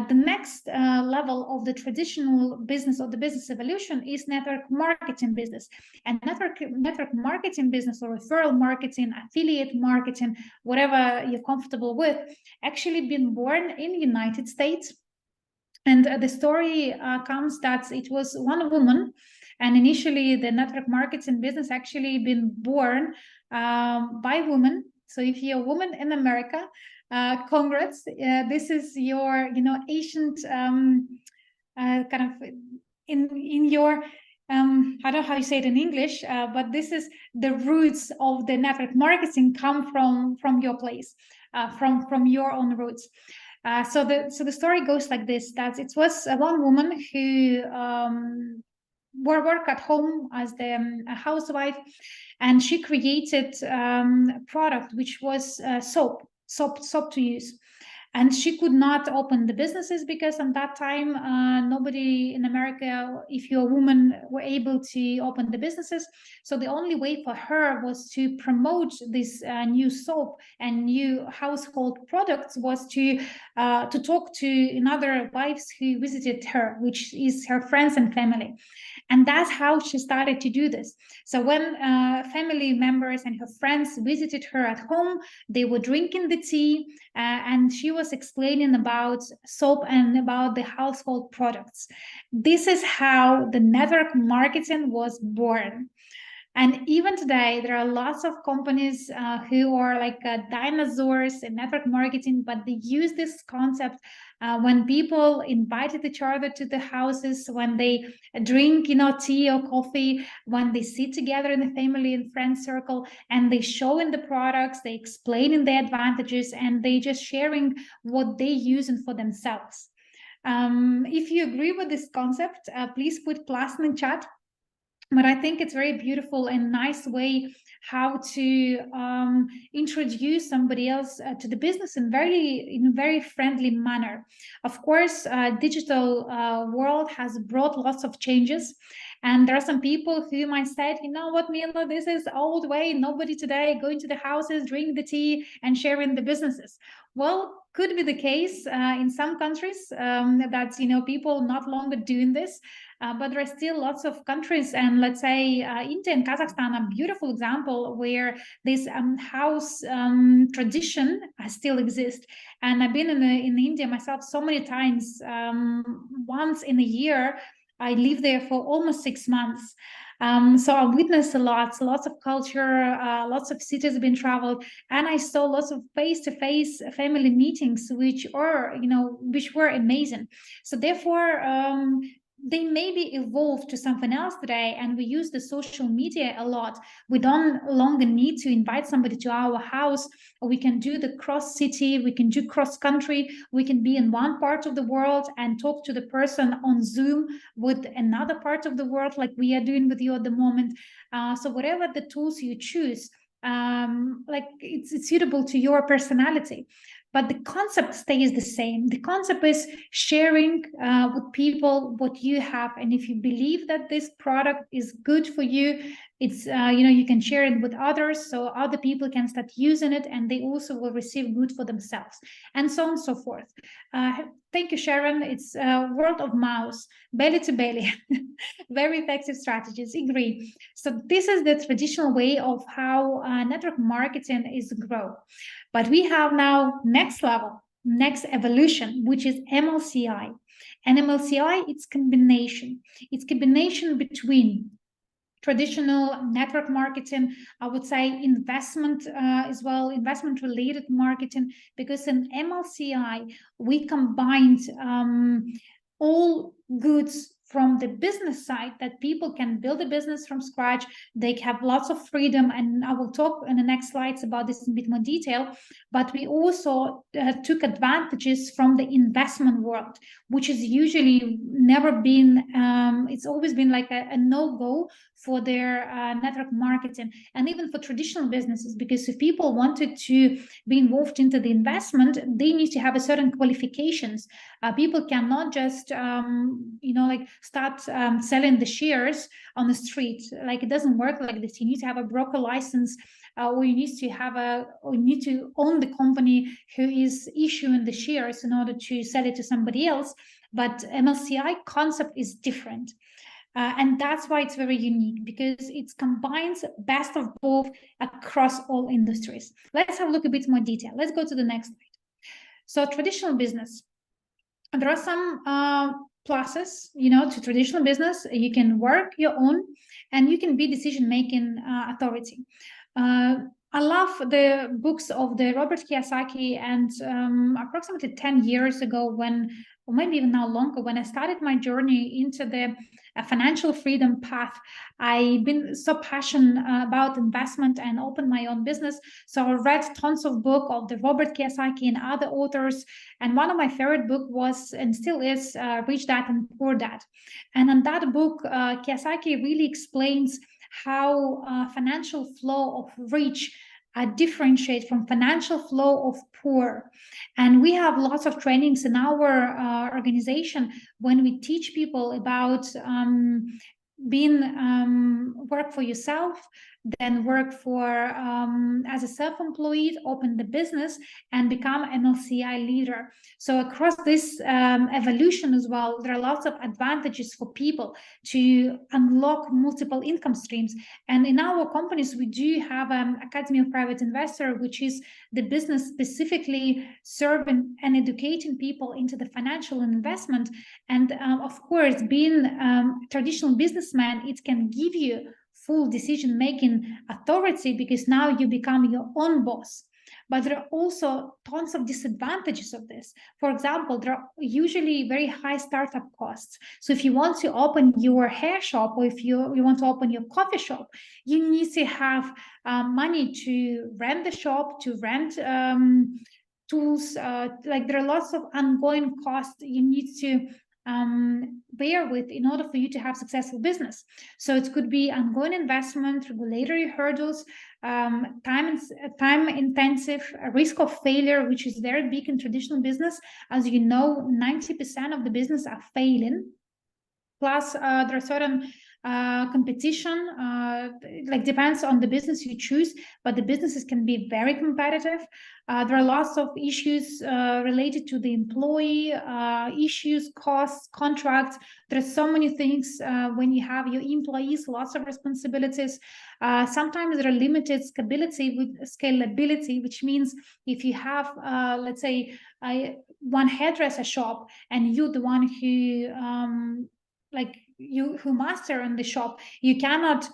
The next level of the traditional business, or the business evolution, is network marketing business. And network marketing business, or referral marketing, affiliate marketing, whatever you're comfortable with, actually been born in the United States. And the story comes that it was one woman, and initially the network marketing business actually been born by women. So if you're a woman in America, congrats. This is your, ancient kind of in your I don't know how you say it in English, but this is the roots of the network marketing come from your place, from your own roots. So the story goes like this: that it was one woman who work at home as a housewife, and she created a product which was soap to use. And she could not open the businesses because at that time nobody in America, if you're a woman, were able to open the businesses. So the only way for her was to promote this new soap and new household products was to talk to another wives who visited her, which is her friends and family. And that's how she started to do this. So when family members and her friends visited her at home, they were drinking the tea, and she was explaining about soap and about the household products. This is how the network marketing was born. And even today, there are lots of companies who are like dinosaurs in network marketing, but they use this concept when people invited each other to the houses, when they drink, tea or coffee, when they sit together in the family and friend circle, and they show in the products, they explain in the advantages, and they just sharing what they use and for themselves. If you agree with this concept, please put plus in the chat. But I think it's very beautiful and nice way how to introduce somebody else to the business in a very friendly manner. Of course, digital world has brought lots of changes, and there are some people who might say, you know what, Mila, this is old way. Nobody today going to the houses, drink the tea, and sharing the businesses. Well, could be the case in some countries that people not longer doing this. But there are still lots of countries, and let's say India and Kazakhstan are a beautiful example where this house tradition still exists. And I've been in India myself so many times. Once in a year, I live there for almost 6 months. So I witnessed lots of culture, lots of cities have been traveled, and I saw lots of face-to-face family meetings, which were amazing. So therefore, they maybe evolved to something else today, and we use the social media a lot. We don't longer need to invite somebody to our house. We can do the cross city, we can do cross country, we can be in one part of the world and talk to the person on Zoom with another part of the world, like we are doing with you at the moment. So whatever the tools you choose, like it's suitable to your personality, but the concept stays the same. The concept is sharing with people what you have, and if you believe that this product is good for you, it's you can share it with others, so other people can start using it, and they also will receive good for themselves, and so on and so forth. Thank you, Sharon. It's word of mouth, belly to belly. Very effective strategies. Agree. So this is the traditional way of how network marketing is grow. But we have now next level, next evolution, which is MLCI. And MLCI, it's combination. It's combination between traditional network marketing, I would say investment as well, investment related marketing, because in MLCI, we combined all goods from the business side, that people can build a business from scratch. They have lots of freedom, and I will talk in the next slides about this in a bit more detail. But we also took advantages from the investment world, which is usually never been, it's always been like a no-go for their network marketing, and even for traditional businesses, because if people wanted to be involved into the investment, they need to have a certain qualifications. People cannot just like start selling the shares on the street. Like, it doesn't work like this. You need to have a broker license, or you need to own the company who is issuing the shares in order to sell it to somebody else. But MLCI concept is different. And that's why it's very unique, because it combines best of both across all industries. Let's have a look a bit more detail. Let's go to the next slide. So traditional business. There are some pluses, to traditional business. You can work your own, and you can be decision-making authority. I love the books of the Robert Kiyosaki, and approximately 10 years ago, or maybe even now longer, when I started my journey into the financial freedom path, I've been so passionate about investment and opened my own business. So I read tons of books of the Robert Kiyosaki and other authors. And one of my favorite book was, and still is, Rich Dad and Poor Dad. And in that book, Kiyosaki really explains how financial flow of rich differentiate from financial flow of poor. And we have lots of trainings in our organization when we teach people about being work for yourself, then work for as a self-employed, open the business, and become an MLCI leader. So across this evolution as well, there are lots of advantages for people to unlock multiple income streams. And in our companies, we do have Academy of Private Investor, which is the business specifically serving and educating people into the financial investment. And of course, being traditional businessman, it can give you full decision-making authority, because now you become your own boss. But there are also tons of disadvantages of this. For example, there are usually very high startup costs. So if you want to open your hair shop, or if you want to open your coffee shop, you need to have money to rent the shop, to rent tools. Like there are lots of ongoing costs you need to bear with in order for you to have successful business. So it could be ongoing investment, regulatory hurdles, time intensive, risk of failure, which is very big in traditional business. As you know, 90% of the business are failing. Plus, there are certain competition, like depends on the business you choose, but the businesses can be very competitive. There are lots of issues related to the employee issues, costs, contracts. There are so many things when you have your employees, lots of responsibilities. Sometimes there are limited scalability, which means if you have, let's say, one hairdresser shop, and you're the one who who master on the shop, you cannot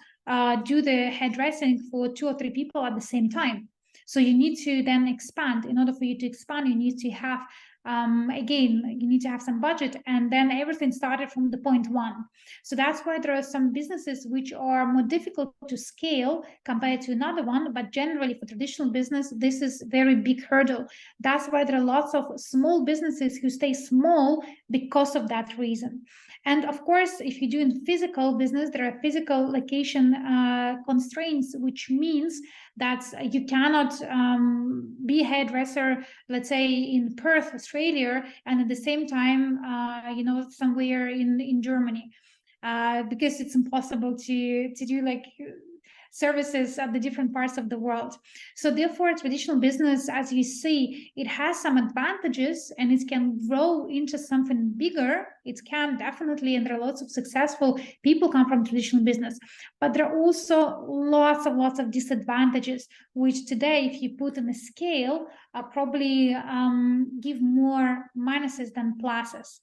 do the hairdressing for 2 or 3 people at the same time. So you need to then expand. In order for you to expand, you need to have again, you need to have some budget, and then everything started from the point one. So that's why there are some businesses which are more difficult to scale compared to another one, but generally for traditional business, this is very big hurdle. That's why there are lots of small businesses who stay small because of that reason. And of course, if you do in physical business, there are physical location constraints, which means that you cannot be a hairdresser, let's say in Perth, Australia, and at the same time, somewhere in Germany, because it's impossible to do like services at the different parts of the world. So therefore, traditional business, as you see, it has some advantages, and it can grow into something bigger. It can definitely, and there are lots of successful people come from traditional business, but there are also lots of disadvantages, which today, if you put on a scale, probably give more minuses than pluses.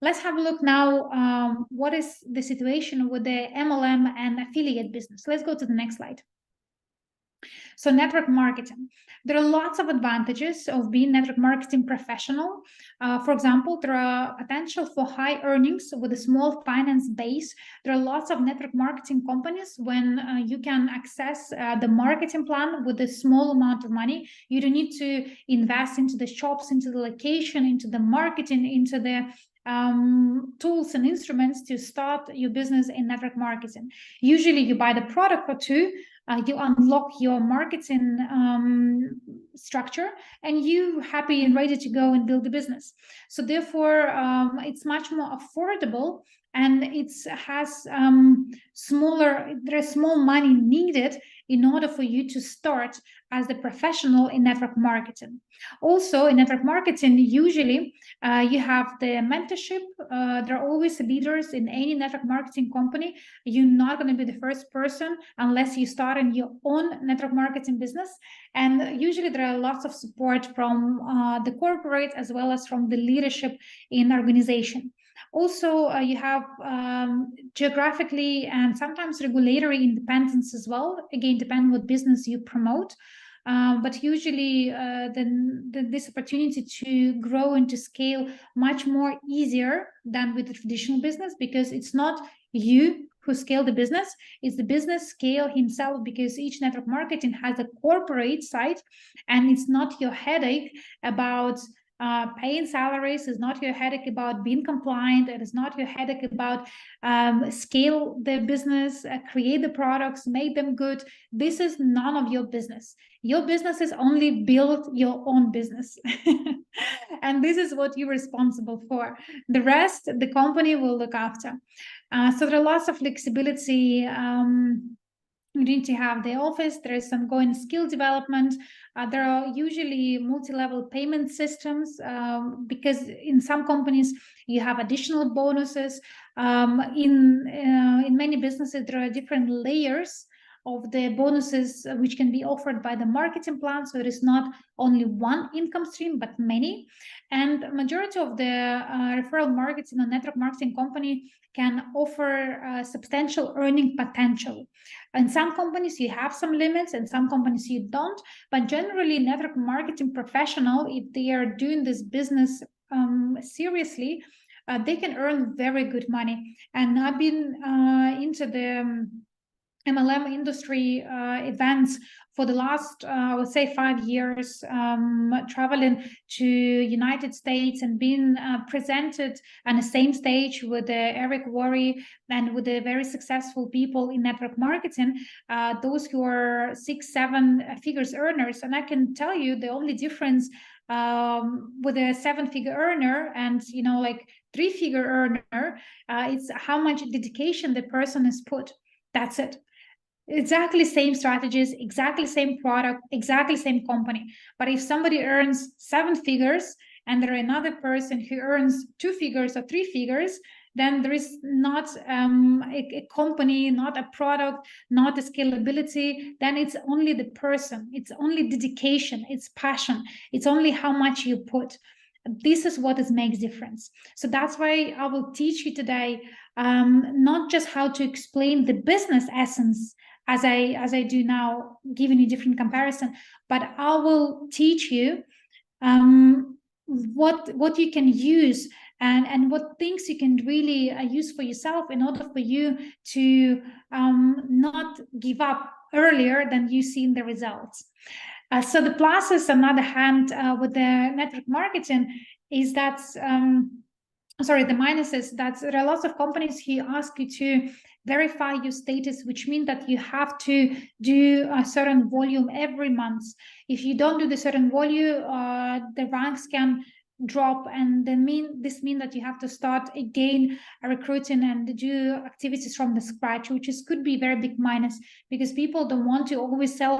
Let's have a look now. What is the situation with the MLM and affiliate business? Let's go to the next slide. So network marketing. There are lots of advantages of being network marketing professional. For example, there are potential for high earnings with a small finance base. There are lots of network marketing companies when you can access the marketing plan with a small amount of money. You don't need to invest into the shops, into the location, into the marketing, into the tools and instruments to start your business in network marketing. Usually you buy the product or two, you unlock your marketing structure, and you happy and ready to go and build the business. So therefore, it's much more affordable, and it has there's small money needed in order for you to start as a professional in network marketing. Also, in network marketing, usually you have the mentorship. There are always leaders in any network marketing company. You're not going to be the first person unless you start in your own network marketing business. And usually there are lots of support from the corporate as well as from the leadership in organization. Also, you have geographically and sometimes regulatory independence as well. Again, depending what business you promote. But usually this opportunity to grow and to scale much more easier than with the traditional business, because it's not you who scale the business, it's the business scale himself, because each network marketing has a corporate side, and it's not your headache about paying salaries, is not your headache about being compliant, it is not your headache about scale the business, create the products, make them good. This is none of your business. Your business is only build your own business. And this is what you're responsible for. The rest, the company will look after. So there are lots of flexibility. You need to have the office. There is ongoing skill development. There are usually multi-level payment systems because in some companies you have additional bonuses. In many businesses there are different layers of the bonuses which can be offered by the marketing plan. So it is not only one income stream, but many. And majority of the referral marketing or network marketing company can offer substantial earning potential. In some companies, you have some limits, and some companies you don't. But generally, network marketing professional, if they are doing this business seriously, they can earn very good money. And I've been into the MLM industry events for the last, I would say, 5 years, traveling to United States and being presented on the same stage with Eric Worre and with the very successful people in network marketing, those who are 6-7 figures earners. And I can tell you the only difference with a 7-figure earner and, you know, like 3-figure earner, it's how much dedication the person has put. That's it. Exactly same strategies, exactly same product, exactly same company. But if somebody earns 7 figures and there are another person who earns 2 figures or 3 figures, then there is not a company, not a product, not a scalability. Then it's only the person, it's only dedication, it's passion, it's only how much you put. This is what makes difference. So that's why I will teach you today, not just how to explain the business essence as I do now, giving you different comparison, but I will teach you what you can use and what things you can really use for yourself in order for you to not give up earlier than you see in the results. So the pluses, on the other hand, with the network marketing is that, sorry, the minuses, that there are lots of companies who ask you to verify your status, which means that you have to do a certain volume every month. If you don't do the certain volume, the ranks can drop, and then this means that you have to start again recruiting and do activities from the scratch, which could be very big minus, because people don't want to always sell.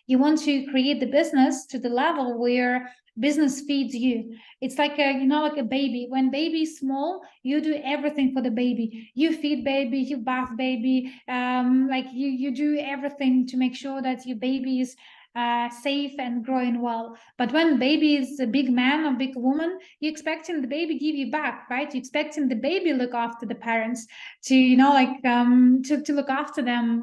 You want to create the business to the level where business feeds you. It's like like a baby. When baby is small, you do everything for the baby. You feed baby, you bath baby, like you do everything to make sure that your baby is safe and growing well. But when baby is a big man or big woman, you're expecting the baby give you back, right? You're expecting the baby look after the parents, to to look after them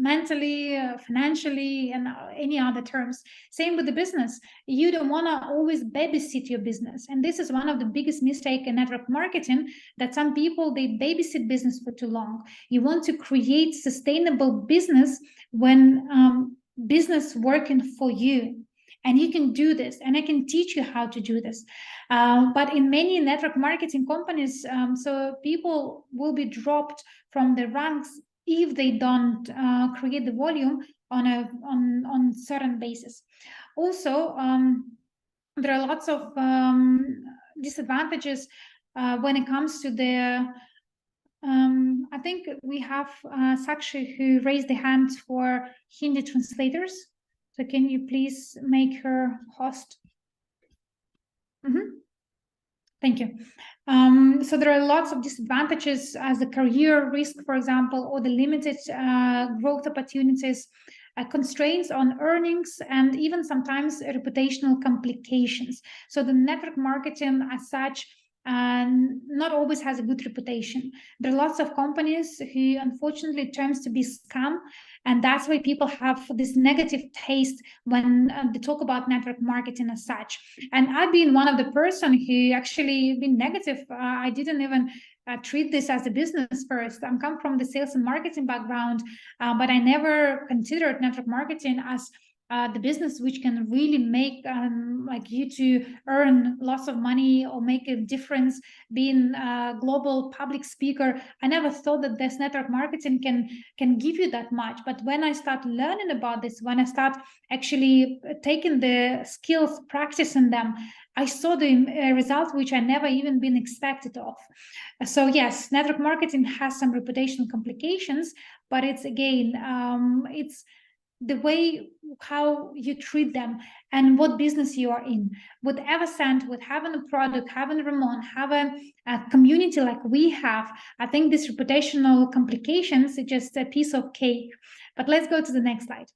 mentally, financially, and any other terms. Same with the business. You don't want to always babysit your business, and this is one of the biggest mistake in network marketing, that some people, they babysit business for too long. You want to create sustainable business when business working for you, and you can do this, and I can teach you how to do this. But in many network marketing companies, so people will be dropped from the ranks if they don't create the volume on certain basis. Also, there are lots of disadvantages when it comes to the I think we have Sakshi who raised the hand for Hindi translators. So can you please make her host? Thank you. So there are lots of disadvantages as the career risk, for example, or the limited growth opportunities, constraints on earnings, and even sometimes reputational complications. So the network marketing as such not always has a good reputation. There are lots of companies who unfortunately turns to be scam, and that's why people have this negative taste when they talk about network marketing as such. And I've been one of the person who actually been negative. I didn't even treat this as a business first. I come from the sales and marketing background, but I never considered network marketing as the business which can really make like you to earn lots of money or make a difference, being a global public speaker. I never thought that this network marketing can give you that much. But when I start learning about this, when I start actually taking the skills, practicing them, I saw the results which I never even been expected of. So yes, network marketing has some reputational complications, but it's again, the way how you treat them and what business you are in. With Evoscent, with having a product, having Ramon, having a community like we have, I think this reputational complications is just a piece of cake. But let's go to the next slide.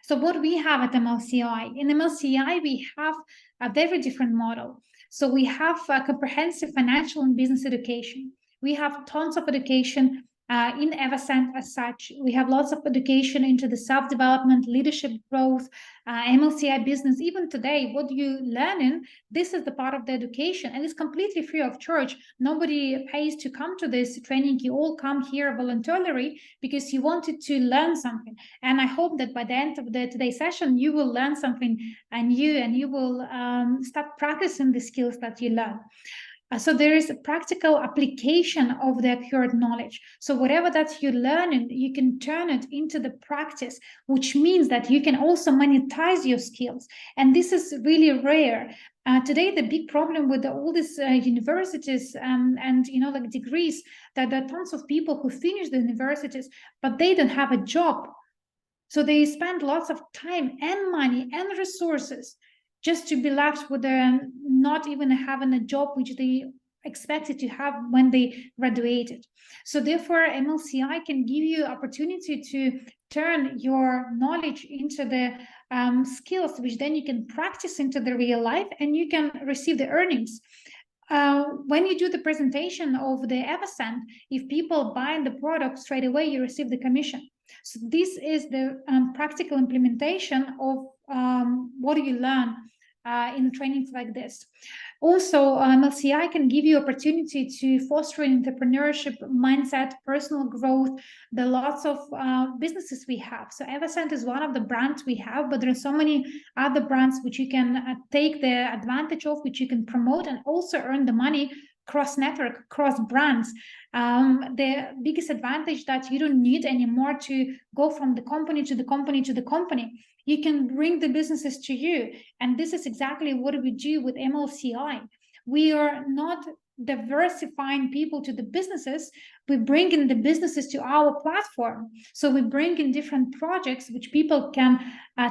So what we have at MLCI, in MLCI, we have a very different model. So we have a comprehensive financial and business education. We have tons of education in Evoscent as such. We have lots of education into the self-development, leadership growth, MLCI business. Even today, what you learn in, this is the part of the education, and it's completely free of charge. Nobody pays to come to this training. You all come here voluntarily because you wanted to learn something. And I hope that by the end of today's session, you will learn something new, and you will start practicing the skills that you learn. So there is a practical application of the acquired knowledge. So whatever that you learn, you can turn it into the practice, which means that you can also monetize your skills. And this is really rare. Today, the big problem with all these universities and like degrees, that there are tons of people who finish the universities, but they don't have a job. So they spend lots of time and money and resources just to be left with not even having a job which they expected to have when they graduated. So therefore, MLCI can give you opportunity to turn your knowledge into the skills, which then you can practice into the real life, and you can receive the earnings. When you do the presentation of the Evoscent, if people buy the product straight away, you receive the commission. So this is the practical implementation of what you learn in trainings like this. Also, MLCI can give you opportunity to foster an entrepreneurship mindset, personal growth. There are lots of businesses we have. So Evoscent is one of the brands we have, but there are so many other brands which you can take the advantage of, which you can promote and also earn the money cross network, cross brands. The biggest advantage that you don't need anymore to go from the company to the company to the company. You can bring the businesses to you. And this is exactly what we do with MLCI. We are not diversifying people to the businesses, we bring in the businesses to our platform. So we bring in different projects which people can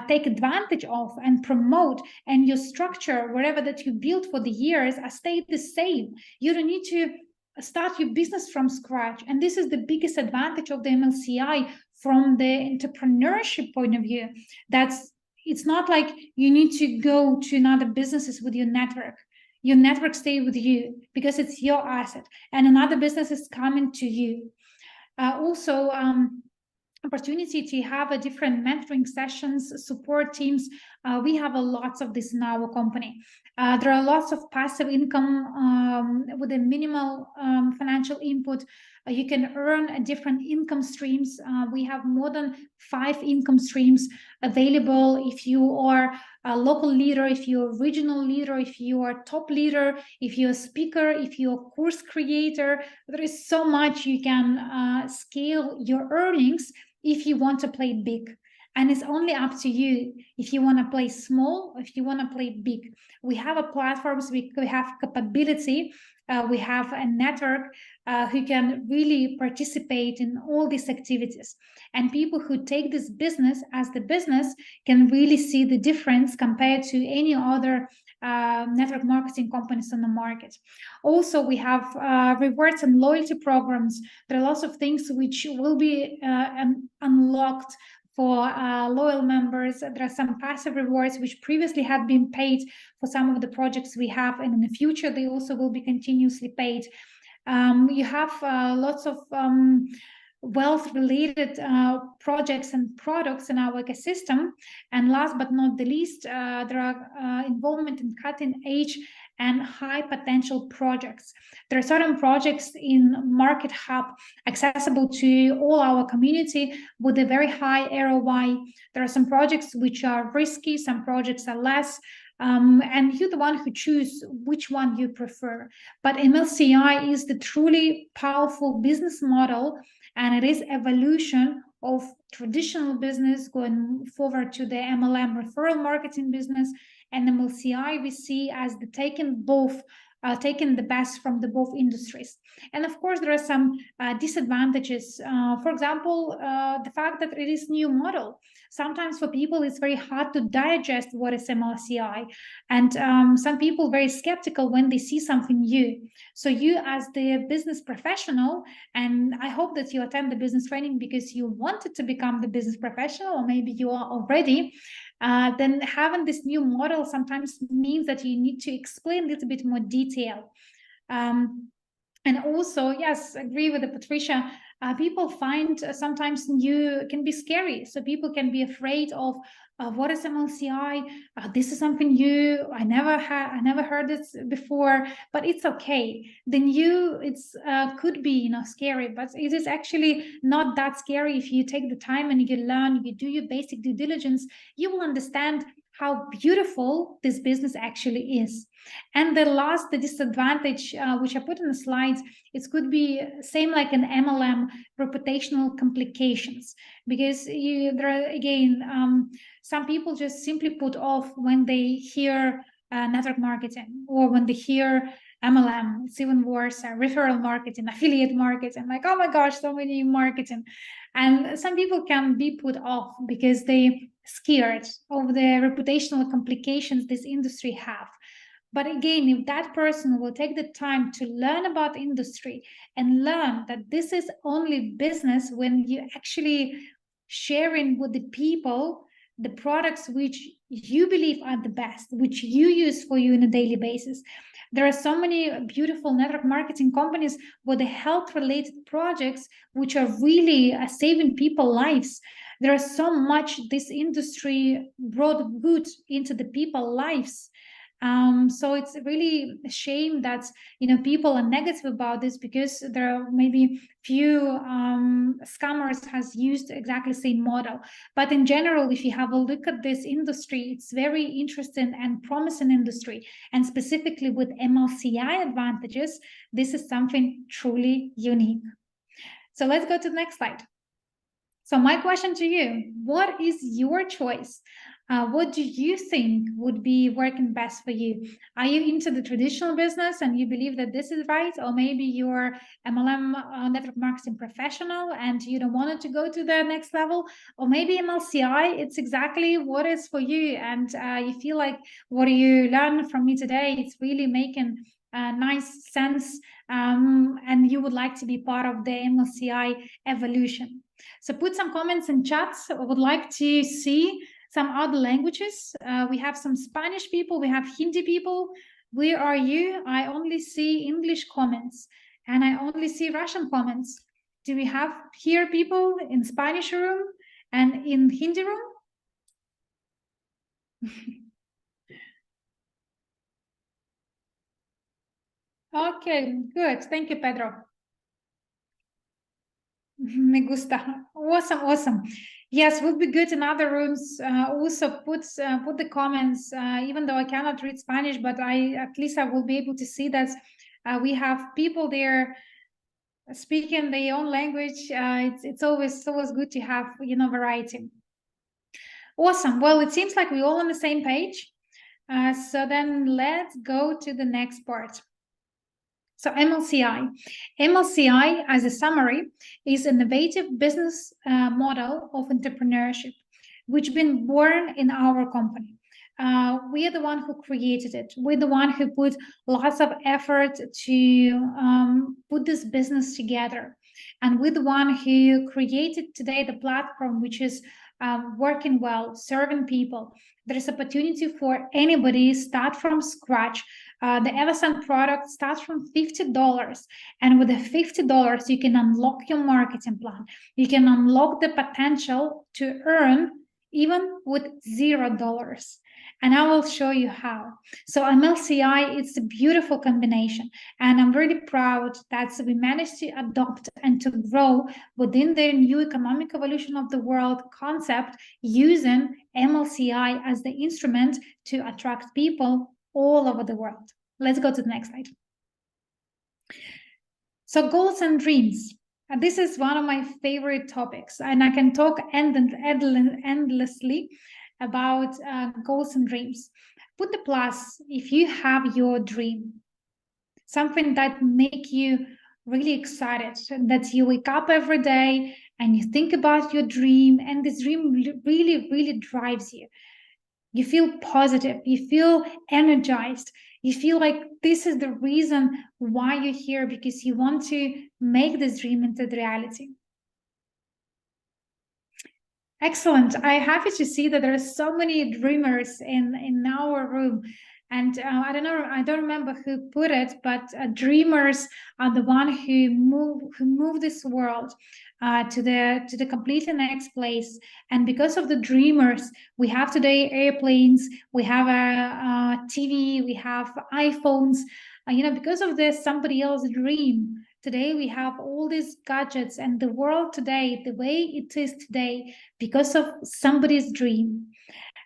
take advantage of and promote, and your structure, wherever that you built for the years, stayed the same. You don't need to start your business from scratch. And this is the biggest advantage of the MLCI from the entrepreneurship point of view. It's not like you need to go to another businesses with your network. Your network stay with you because it's your asset, and another business is coming to you. Also, opportunity to have a different mentoring sessions, support teams. We have a lots of this in our company. There are lots of passive income with a minimal financial input. You can earn different income streams. We have more than 5 income streams available if you are a local leader, if you're a regional leader, if you are top leader, if you're a speaker, if you're a course creator. There is so much you can scale your earnings if you want to play big. And it's only up to you if you want to play small, if you want to play big. We have a platforms, we have capability, we have a network who can really participate in all these activities. And people who take this business as the business can really see the difference compared to any other network marketing companies on the market. Also, we have rewards and loyalty programs. There are lots of things which will be unlocked for loyal members. There are some passive rewards which previously have been paid for some of the projects we have, and in the future they also will be continuously paid. You have lots of wealth-related projects and products in our ecosystem. And last but not the least, there are involvement in cutting-edge and high potential projects. There are certain projects in Market Hub accessible to all our community with a very high ROI. There are some projects which are risky, some projects are less, and you're the one who choose which one you prefer. But MLCI is the truly powerful business model, and it is evolution of traditional business going forward to the MLM referral marketing business. And MLCI we see as the taking both taking the best from the both industries. And of course, there are some disadvantages. For example, the fact that it is new model. Sometimes for people, it's very hard to digest what is MLCI. And some people very skeptical when they see something new. So you as the business professional, and I hope that you attend the business training because you wanted to become the business professional, or maybe you are already, then having this new model sometimes means that you need to explain a little bit more detail. And also, yes, agree with the Patricia. People find sometimes new can be scary. So people can be afraid of what is MLCI? This is something new. I never heard this before. But it's okay. The new could be scary, but it is actually not that scary if you take the time and you learn. You do your basic due diligence. You will understand how beautiful this business actually is. And the disadvantage, which I put in the slides, it could be same like an MLM, reputational complications, because there are, again, some people just simply put off when they hear network marketing, or when they hear MLM. It's even worse, referral marketing, affiliate marketing, like, oh my gosh, so many marketing. And some people can be put off because they scared of the reputational complications this industry have. But again, if that person will take the time to learn about industry and learn that this is only business when you actually sharing with the people the products which you believe are the best, which you use for you on a daily basis. There are so many beautiful network marketing companies with the health-related projects which are really saving people lives. There is so much this industry brought good into the people lives. So it's really a shame that people are negative about this, because there are maybe few scammers has used exactly the same model. But in general, if you have a look at this industry, it's very interesting and promising industry. And specifically with MLCI advantages, this is something truly unique. So let's go to the next slide. So my question to you, what is your choice? What do you think would be working best for you? Are you into the traditional business and you believe that this is right? Or maybe you're MLM network marketing professional and you don't want it to go to the next level? Or maybe MLCI, it's exactly what is for you. And you feel like what you learned from me today, it's really making nice sense. And you would like to be part of the MLCI evolution. So put some comments in chats. I would like to see some other languages. We have some Spanish people, we have Hindi people. Where are you? I only see English comments and I only see Russian comments. Do we have here people in Spanish room and in Hindi room? Okay, good. Thank you, Pedro. Me gusta. Awesome, awesome. Yes, would be good in other rooms. Also put the comments, even though I cannot read Spanish, but at least I will be able to see that we have people there speaking their own language. It's always good to have variety. Awesome. Well, it seems like we're all on the same page. So then let's go to the next part. So MLCI. MLCI, as a summary, is an innovative business model of entrepreneurship, which has been born in our company. We are the one who created it. We're the one who put lots of effort to put this business together. And we're the one who created today the platform, which is working well, serving people. There is opportunity for anybody, start from scratch. The EVSN product starts from $50. And with the $50, you can unlock your marketing plan. You can unlock the potential to earn even with $0. And I will show you how. So MLCI, it's a beautiful combination. And I'm really proud that we managed to adopt and to grow within the new economic evolution of the world concept, using MLCI as the instrument to attract people all over the world. Let's go to the next slide. So goals and dreams. This is one of my favorite topics, and I can talk endlessly about goals and dreams. Put the plus if you have your dream. something that make you really excited, that you wake up every day and you think about your dream, and this dream really, really drives you. You feel positive, you feel energized, you feel like this is the reason why you're here, because you want to make this dream into the reality. Excellent. I'm happy to see that there are so many dreamers in our room. And I don't know, I don't remember who put it, but dreamers are the one who move this world to the completely next place. And because of the dreamers, we have today airplanes, we have a TV, we have iPhones. Because of this, somebody else dream. Today we have all these gadgets, and the world today, the way it is today, because of somebody's dream.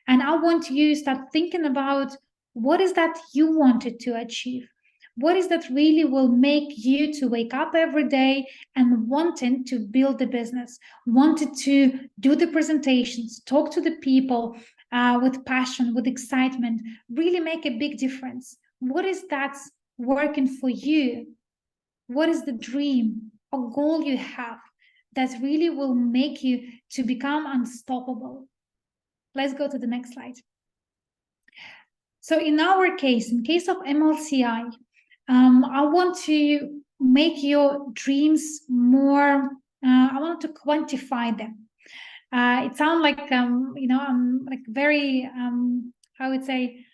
And I want you to start thinking about what is that you wanted to achieve? What is that really will make you to wake up every day and wanting to build the business, wanted to do the presentations, talk to the people with passion, with excitement, really make a big difference? What is that working for you? What is the dream or goal you have that really will make you to become unstoppable? Let's go to the next slide. So in our case, in case of MLCI, I want to make your dreams more, I want to quantify them. It sounds like, I'm like very, I would say,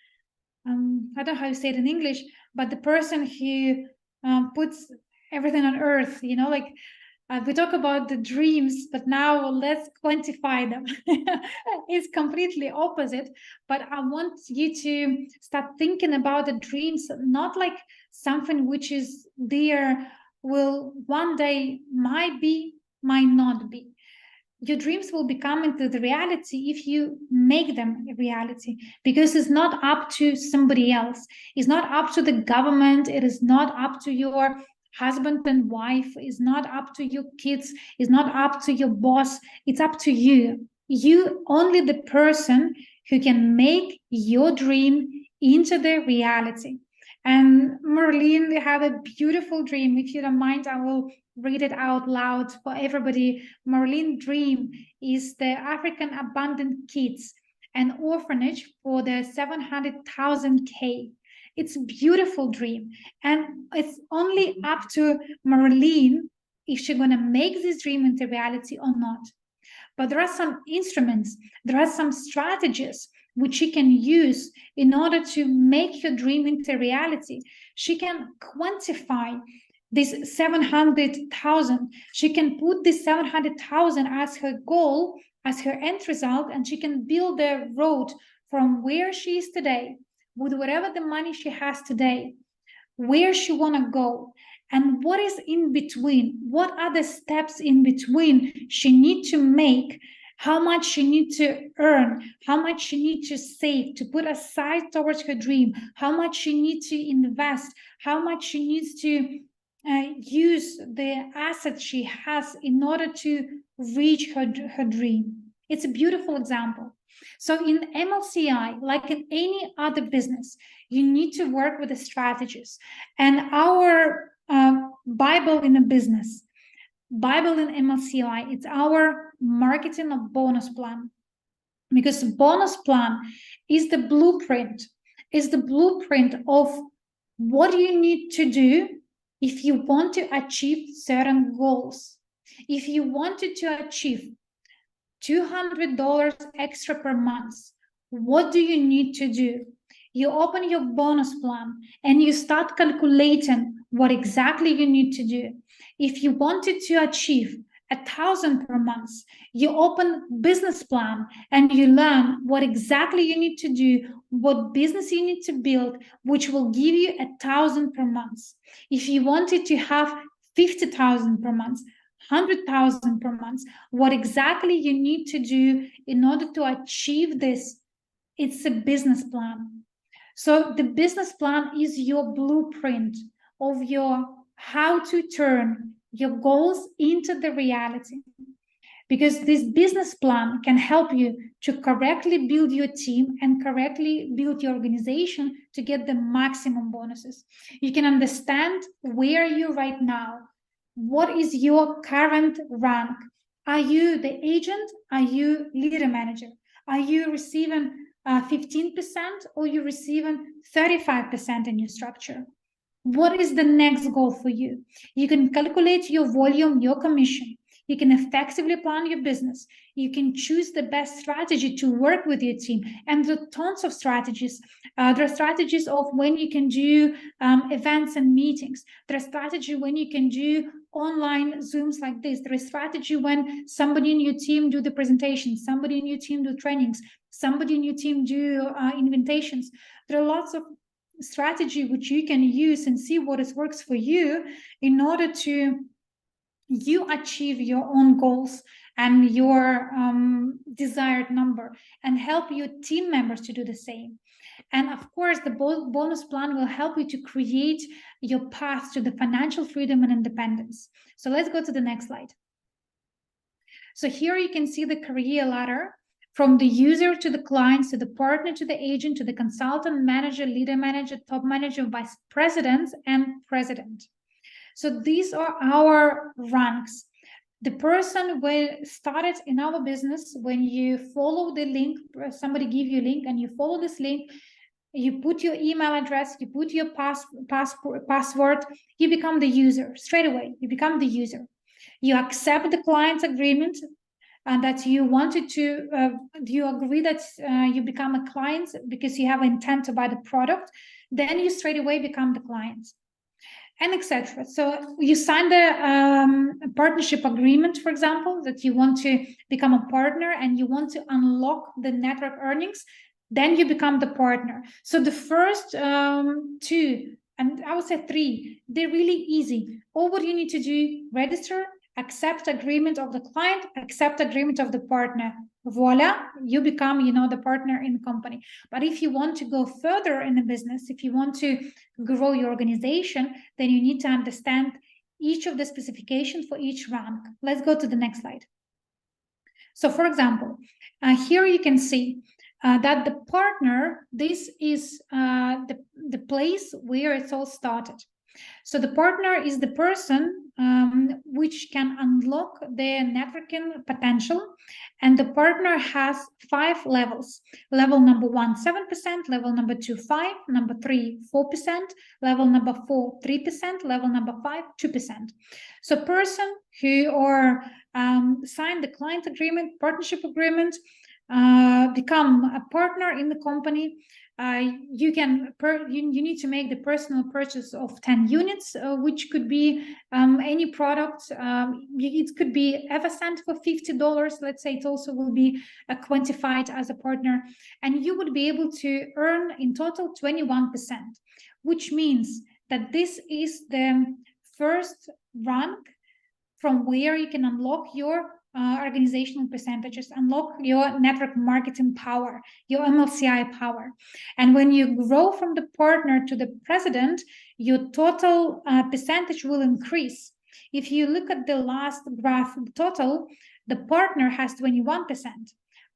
I don't know how to say it in English, but the person who puts everything on earth, like we talk about the dreams, but now let's quantify them. It's completely opposite, but I want you to start thinking about the dreams, not like something which is there, will one day might be, might not be. Your dreams will become into the reality if you make them a reality, because it's not up to somebody else. It's not up to the government. It is not up to your husband and wife. It's not up to your kids. It's not up to your boss. It's up to you. You only the person who can make your dream into the reality. And Marlene had a beautiful dream. If you don't mind, I will read it out loud for everybody. Marlene's dream is the African Abandoned Kids, an orphanage for the 700,000 K. It's a beautiful dream, and it's only up to Marlene if she's gonna make this dream into reality or not. But there are some instruments, there are some strategies which she can use in order to make her dream into reality. She can quantify this 700,000. She can put this 700,000 as her goal, as her end result, and she can build a road from where she is today, with whatever the money she has today, where she want to go, and what is in between, what are the steps in between she need to make, how much she need to earn, how much she need to save, to put aside towards her dream, how much she need to invest, how much she needs to use the assets she has in order to reach her dream. It's a beautiful example. So in MLCI, like in any other business, you need to work with the strategies. And our Bible in a business, Bible in MLCI, it's our marketing of bonus plan. Because bonus plan is the blueprint, of what you need to do if you want to achieve certain goals. If you wanted to achieve $200 extra per month, what do you need to do? You open your bonus plan and you start calculating what exactly you need to do. If you wanted to achieve 1,000 per month, you open business plan and you learn what exactly you need to do, what business you need to build, which will give you 1,000 per month. If you wanted to have 50,000 per month, 100,000 per month, what exactly you need to do in order to achieve this, it's a business plan. So the business plan is your blueprint of your how to turn your goals into the reality. because this business plan can help you to correctly build your team and correctly build your organization to get the maximum bonuses. You can understand where you're right now. What is your current rank? Are you the agent? Are you leader manager? Are you receiving 15% or you receiving 35% in your structure? What is the next goal for you? You can calculate your volume, your commission. You can effectively plan your business. You can choose the best strategy to work with your team. And there are tons of strategies. There are strategies of when you can do events and meetings. There are strategies when you can do online Zooms like this. There is strategy when somebody in your team do the presentation, somebody in your team do trainings, somebody in your team do invitations. There are lots of strategy which you can use and see what works for you in order to you achieve your own goals and your desired number, and help your team members to do the same. And of course, the bonus plan will help you to create your path to the financial freedom and independence. So let's go to the next slide. So here you can see the career ladder from the user to the clients, to the partner, to the agent, to the consultant, manager, leader manager, top manager, vice president, and president. So these are our ranks. The person when started in our business, when you follow the link, somebody give you a link and you follow this link, you put your email address, you put your password, you become the user straight away. You become the user. You accept the client's agreement and that you wanted to, you agree that you become a client because you have intent to buy the product, then you straight away become the client, and etc. So you sign the partnership agreement, for example, that you want to become a partner and you want to unlock the network earnings, then you become the partner. So the first two, and I would say three, they're really easy. All what you need to do, register, accept agreement of the client, accept agreement of the partner. Voila, you become, the partner in the company. But if you want to go further in the business, if you want to grow your organization, then you need to understand each of the specifications for each rank. Let's go to the next slide. So for example, here you can see that the partner, this is the place where it's all started. So the partner is the person which can unlock their networking potential, and the partner has 5 levels. Level number 1, 7%, level number 2, 5%, number 3, 4%, level number 4, 3%, level number 5, 2%. So person who are signed the client agreement, partnership agreement, become a partner in the company. You need to make the personal purchase of 10 units, which could be any product. It could be Evoscent for $50. Let's say it also will be quantified as a partner, and you would be able to earn in total 21%, which means that this is the first rank from where you can unlock your organizational percentages, unlock your network marketing power, your MLCI power. And when you grow from the partner to the president, your total percentage will increase. If you look at the last graph total, the partner has 21%,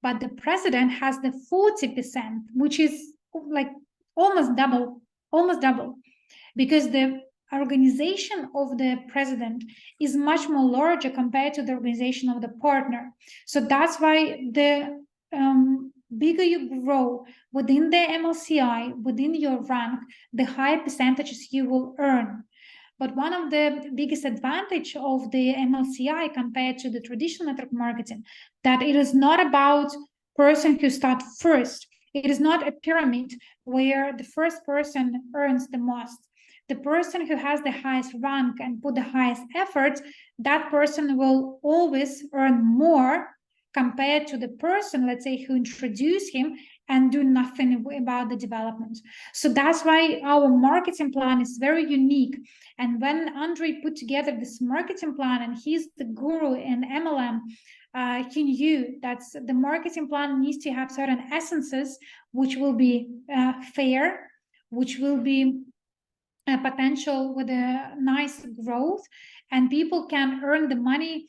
but the president has the 40%, which is like almost double, because the organization of the president is much more larger compared to the organization of the partner. So that's why the bigger you grow within the MLCI, within your rank, the higher percentages you will earn. But one of the biggest advantage of the MLCI compared to the traditional network marketing, that it is not about person who start first. It is not a pyramid where the first person earns the most. The person who has the highest rank and put the highest effort, that person will always earn more compared to the person, let's say, who introduced him and do nothing about the development. So that's why our marketing plan is very unique. And when Andre put together this marketing plan, and he's the guru in MLM, he knew that the marketing plan needs to have certain essences, which will be fair, which will be potential with a nice growth, and people can earn the money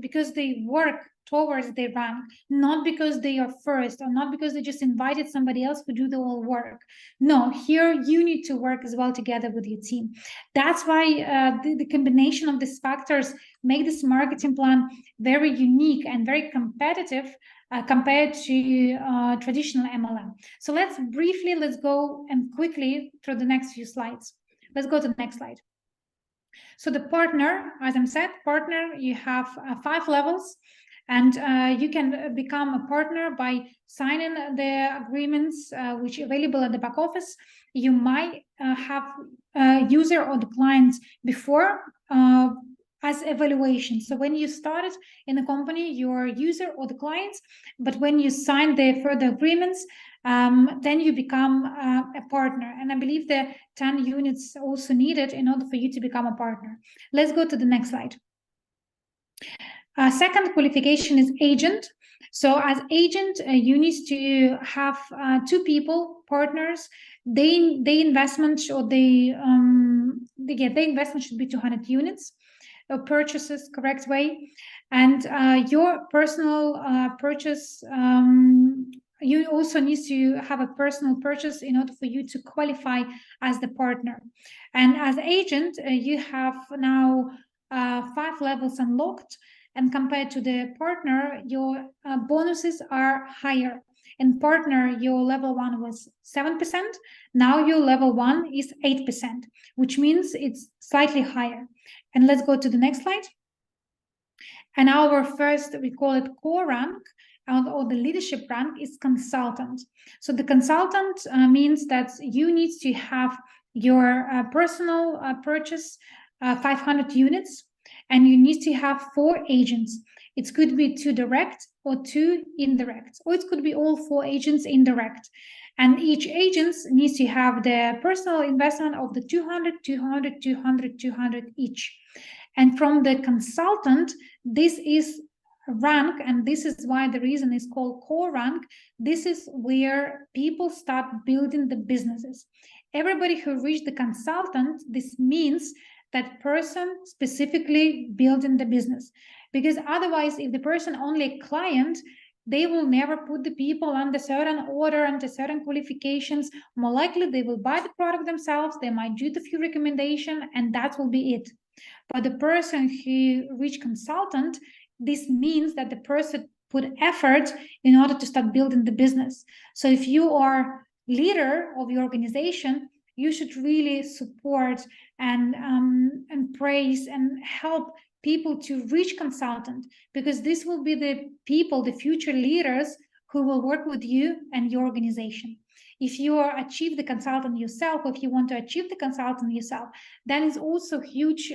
because they work towards their rank, not because they are first or not because they just invited somebody else to do the whole work. No, here you need to work as well together with your team. That's why the combination of these factors make this marketing plan very unique and very competitive compared to traditional MLM. So let's go and quickly through the next few slides. Let's go to the next slide. So the partner, as I said, partner, you have 5 levels, and you can become a partner by signing the agreements which are available at the back office. You might have a user or the clients before as evaluation. So when you started in the company, you're a user or the clients, but when you sign the further agreements, then you become a partner. And I believe the 10 units also needed in order for you to become a partner. Let's go to the next slide. Second qualification is agent. So as agent, you need to have 2 people, partners. They investment or they their investment should be 200 units. Purchases correct way, and your personal purchase. You also need to have a personal purchase in order for you to qualify as the partner. And as agent, you have now 5 levels unlocked. And compared to the partner, your bonuses are higher. In partner, your level 1 was 7%. Now your level 1 is 8%, which means it's slightly higher. And let's go to the next slide. And our first, we call it core rank, or the leadership rank is consultant. So the consultant means that you need to have your personal purchase 500 units, and you need to have 4 agents. It could be 2 direct or 2 indirect, or it could be all 4 agents indirect. And each agent needs to have the personal investment of the 200, 200, 200, 200 each. And from the consultant, this is rank, and this is why the reason is called core rank. This is where people start building the businesses. Everybody who reached the consultant, this means that person specifically building the business. Because otherwise, if the person only a client, they will never put the people under certain order, under certain qualifications. More likely, they will buy the product themselves. They might do the few recommendation, and that will be it. But the person who reached consultant, this means that the person put effort in order to start building the business. So if you are leader of your organization, you should really support and praise and help people to reach consultant, because this will be the people, the future leaders who will work with you and your organization. If you achieve the consultant yourself, or if you want to achieve the consultant yourself, then it's also a huge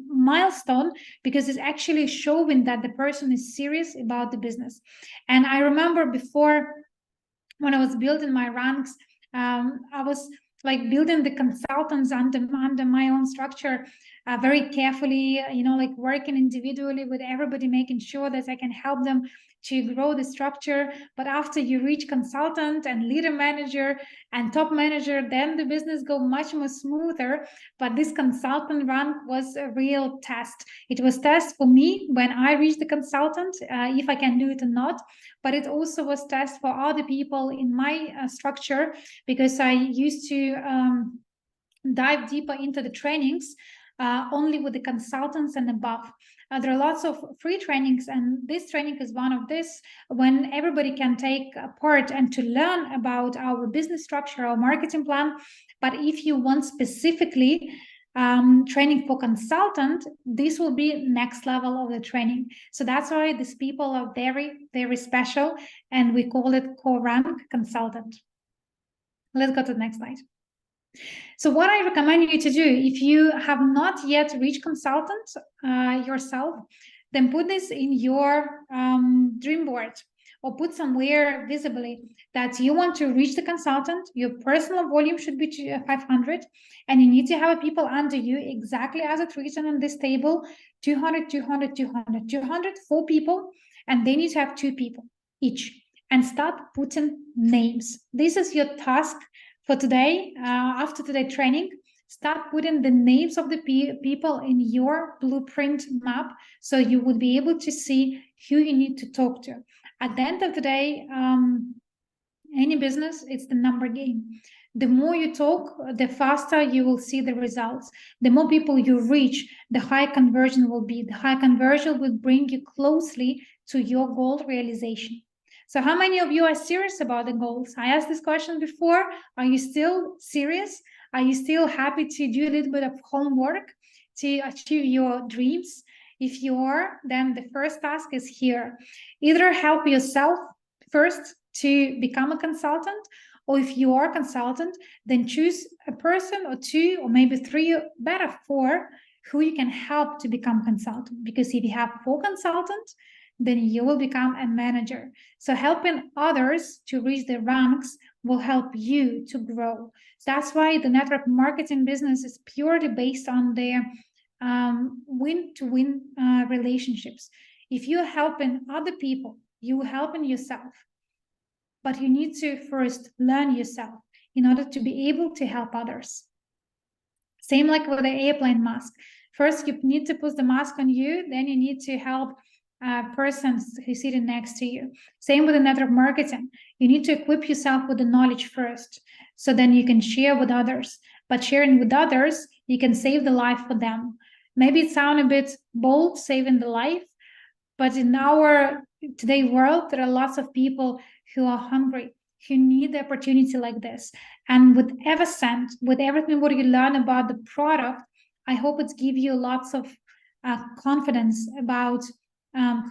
milestone, because it's actually showing that the person is serious about the business. And I remember before, when I was building my ranks, I was like building the consultants under my own structure very carefully, like working individually with everybody, making sure that I can help them to grow the structure. But after you reach consultant and leader manager and top manager, then the business go much more smoother. But this consultant rank was a real test. It was test for me when I reached the consultant, if I can do it or not. But it also was test for other people in my structure, because I used to dive deeper into the trainings only with the consultants and above. There are lots of free trainings, and this training is one of this, when everybody can take part and to learn about our business structure, our marketing plan. But if you want specifically training for consultant, this will be next level of the training. So that's why these people are very, very special, and we call it core rank consultant. Let's go to the next slide. So what I recommend you to do, if you have not yet reached consultant yourself, then put this in your dream board, or put somewhere visibly that you want to reach the consultant. Your personal volume should be 500, and you need to have people under you exactly as it's written on this table: 200, 200, 200, 200, 4 people, and they need to have 2 people each. And start putting names. This is your task for today, after today's training, Start putting the names of the people in your blueprint map, so you would be able to see who you need to talk to. At the end of the day, any business, it's the number game. The more you talk, the faster you will see the results. The more people you reach, the higher conversion will be. The higher conversion will bring you closely to your goal realization. So how many of you are serious about the goals? I asked this question before. Are you still serious? Are you still happy to do a little bit of homework to achieve your dreams? If you are, then the first task is here. Either help yourself first to become a consultant, or if you are a consultant, then choose a person or two or maybe three, better four, who you can help to become consultant. Because if you have 4 consultants, then you will become a manager. So helping others to reach the ranks will help you to grow. So that's why the network marketing business is purely based on the win-to-win relationships. If you're helping other people, you're helping yourself. But you need to first learn yourself in order to be able to help others. Same like with the airplane mask. First, you need to put the mask on you, then you need to help persons who sitting next to you. Same with the network marketing. You need to equip yourself with the knowledge first, so then you can share with others. But sharing with others, you can save the life for them. Maybe it sounds a bit bold, saving the life, but in our today world, there are lots of people who are hungry, who need the opportunity like this. And with Evoscent, with everything what you learn about the product, I hope it gives you lots of confidence about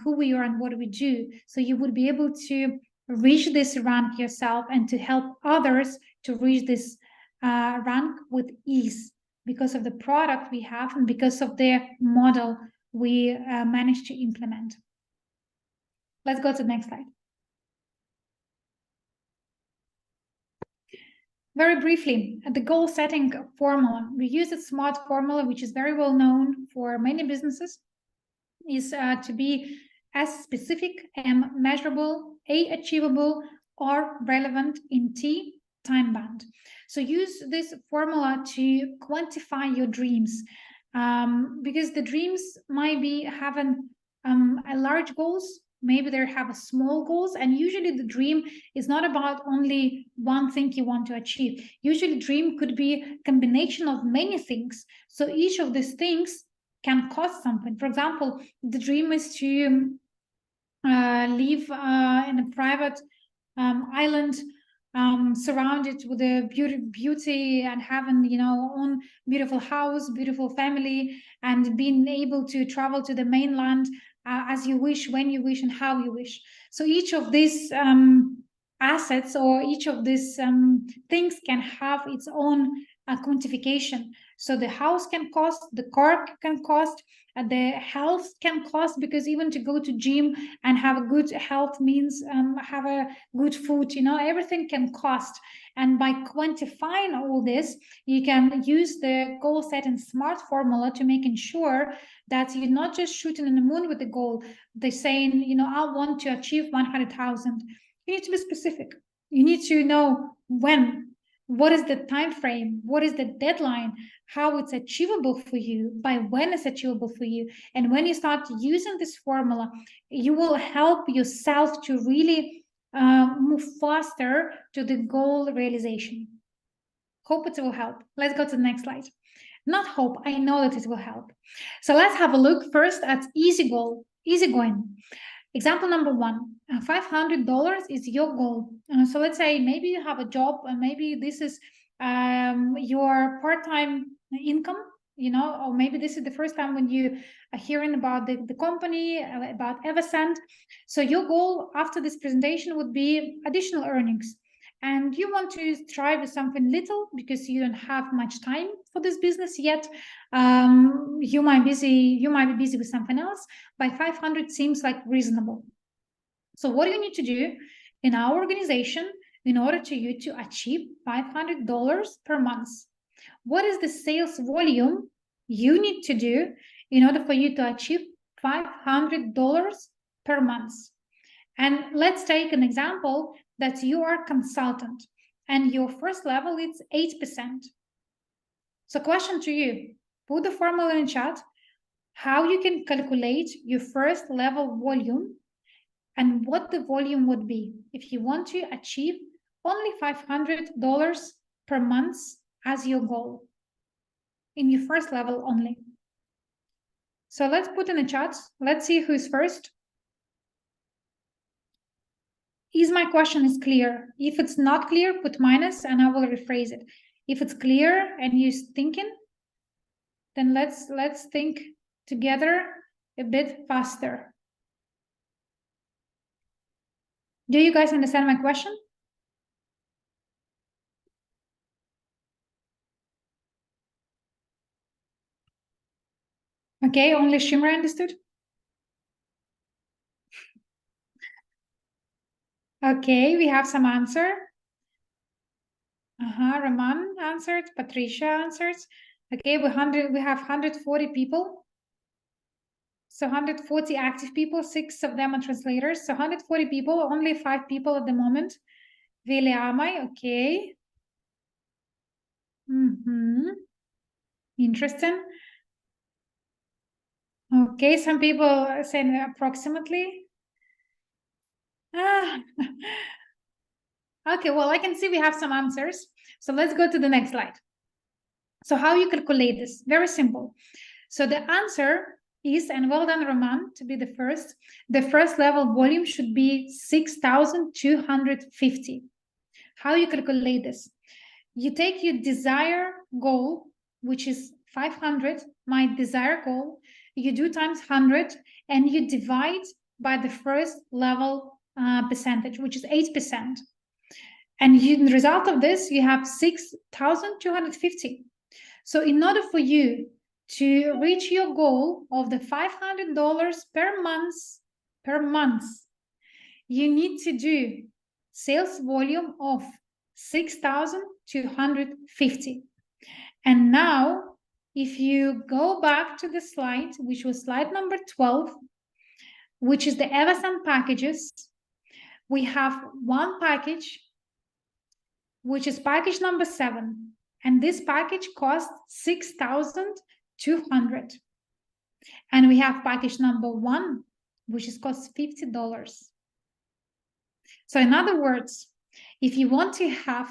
who we are and what we do. So you would be able to reach this rank yourself and to help others to reach this rank with ease, because of the product we have and because of the model we managed to implement. Let's go to the next slide. Very briefly, the goal setting formula. We use a SMART formula, which is very well known for many businesses, is to be S, specific, M, measurable, A, achievable, R, relevant, in T, time bound. So use this formula to quantify your dreams, because the dreams might be having a large goals, maybe they have a small goals, and usually the dream is not about only one thing you want to achieve. Usually dream could be a combination of many things, so each of these things can cost something. For example, the dream is to live in a private island, surrounded with a beauty and having, you know, own beautiful house, beautiful family, and being able to travel to the mainland as you wish, when you wish, and how you wish. So each of these assets, or each of these things, can have its own quantification. So the house can cost, the car can cost, the health can cost, because even to go to gym and have a good health means have a good food, you know, everything can cost. And by quantifying all this, you can use the goal setting SMART formula to making sure that you're not just shooting in the moon with the goal. They're saying, you know, I want to achieve 100,000. You need to be specific. You need to know when, what is the time frame, what is the deadline, how it's achievable for you, by when it's achievable for you. And when you start using this formula, you will help yourself to really move faster to the goal realization. Hope it will help. Let's go to the next slide. Not hope, I know that it will help. So let's have a look first at easy goal, easy going. Example number 1, $500 is your goal. So let's say maybe you have a job, and maybe this is your part-time income, you know, or maybe this is the first time when you are hearing about the company, about Evoscent. So your goal after this presentation would be additional earnings. And you want to try with something little because you don't have much time for this business yet. You might be busy with something else. By 500 seems like reasonable. So what do you need to do in our organization in order to you to achieve $500 per month? What is the sales volume you need to do in order for you to achieve $500 per month? And let's take an example that you are a consultant and your first level is 8%. So question to you, put the formula in chat, how you can calculate your first level volume and what the volume would be if you want to achieve only $500 per month as your goal in your first level only. So let's put in the chat. Let's see who's first. Is my question is clear? If it's not clear, put minus and I will rephrase it. If it's clear and you're thinking, then let's think together a bit faster. Do you guys understand my question? Okay, only Shimra understood. Okay, we have some answer. Ramon answered, Patricia answered. Okay, we have 140 people. So 140 active people, 6 of them are translators. So 140 people, only 5 people at the moment. Viliamai, okay. Interesting. Okay, some people are saying approximately. Okay, well, I can see we have some answers. So let's go to the next slide. So how you calculate this? Very simple. So the answer is, and well done, Roman, to be the first level volume should be 6,250. How you calculate this? You take your desire goal, which is 500, my desire goal, you do times 100, and you divide by the first level percentage, which is 8%. And the result of this, you have 6,250. So in order for you to reach your goal of the $500 per month, you need to do sales volume of 6,250. And now, if you go back to the slide, which was slide number 12, which is the EVSN packages, we have one package, which is package number 7. And this package costs 6,200. And we have package number 1, which is costs $50. So in other words, if you want to have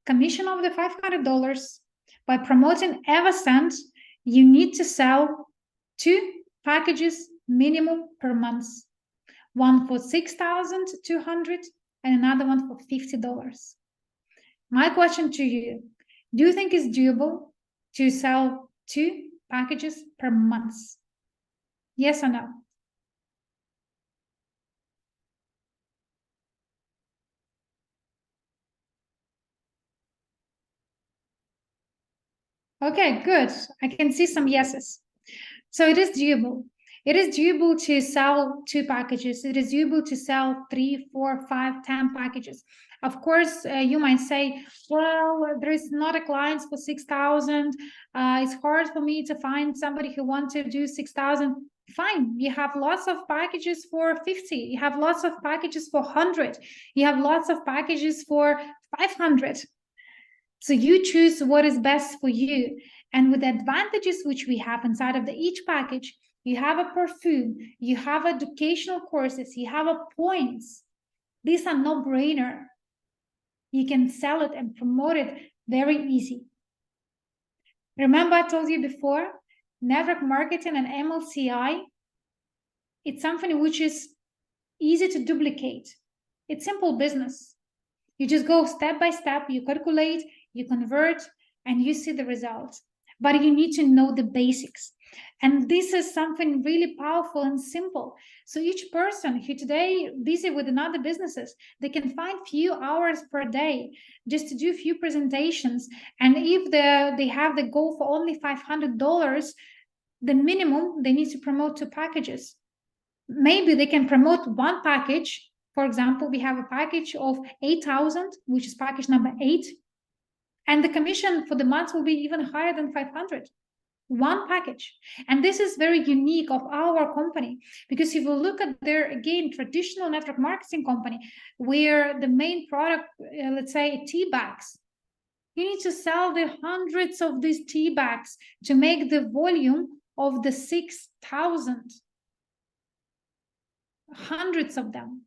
commission of the $500 by promoting Evoscent, you need to sell 2 packages minimum per month. One for 6,200 and another one for $50. My question to you, do you think it's doable to sell 2 packages per month? Yes or no? Okay, good. I can see some yeses. So it is doable. It is doable to sell 2 packages. It is doable to sell 3, 4, 5, 10 packages. Of course, you might say, well, there is not a client for 6,000. It's hard for me to find somebody who wants to do 6,000. Fine, you have lots of packages for 50. You have lots of packages for 100. You have lots of packages for 500. So you choose what is best for you. And with the advantages which we have inside of each package, you have a perfume, you have educational courses, you have a points. These are no-brainer. You can sell it and promote it very easy. Remember I told you before, network marketing and MLCI, it's something which is easy to duplicate. It's simple business. You just go step by step, you calculate, you convert, and you see the results. But you need to know the basics. And this is something really powerful and simple. So each person who today busy with another businesses, they can find few hours per day just to do a few presentations. And if they have the goal for only $500, the minimum they need to promote 2 packages. Maybe they can promote 1 package. For example, we have a package of 8,000, which is package number 8. And the commission for the month will be even higher than 500. 1 package. And this is very unique of our company, because if you look at their, again, traditional network marketing company, where the main product, let's say tea bags, You need to sell the hundreds of these tea bags to make the volume of the 6,000. Hundreds of them.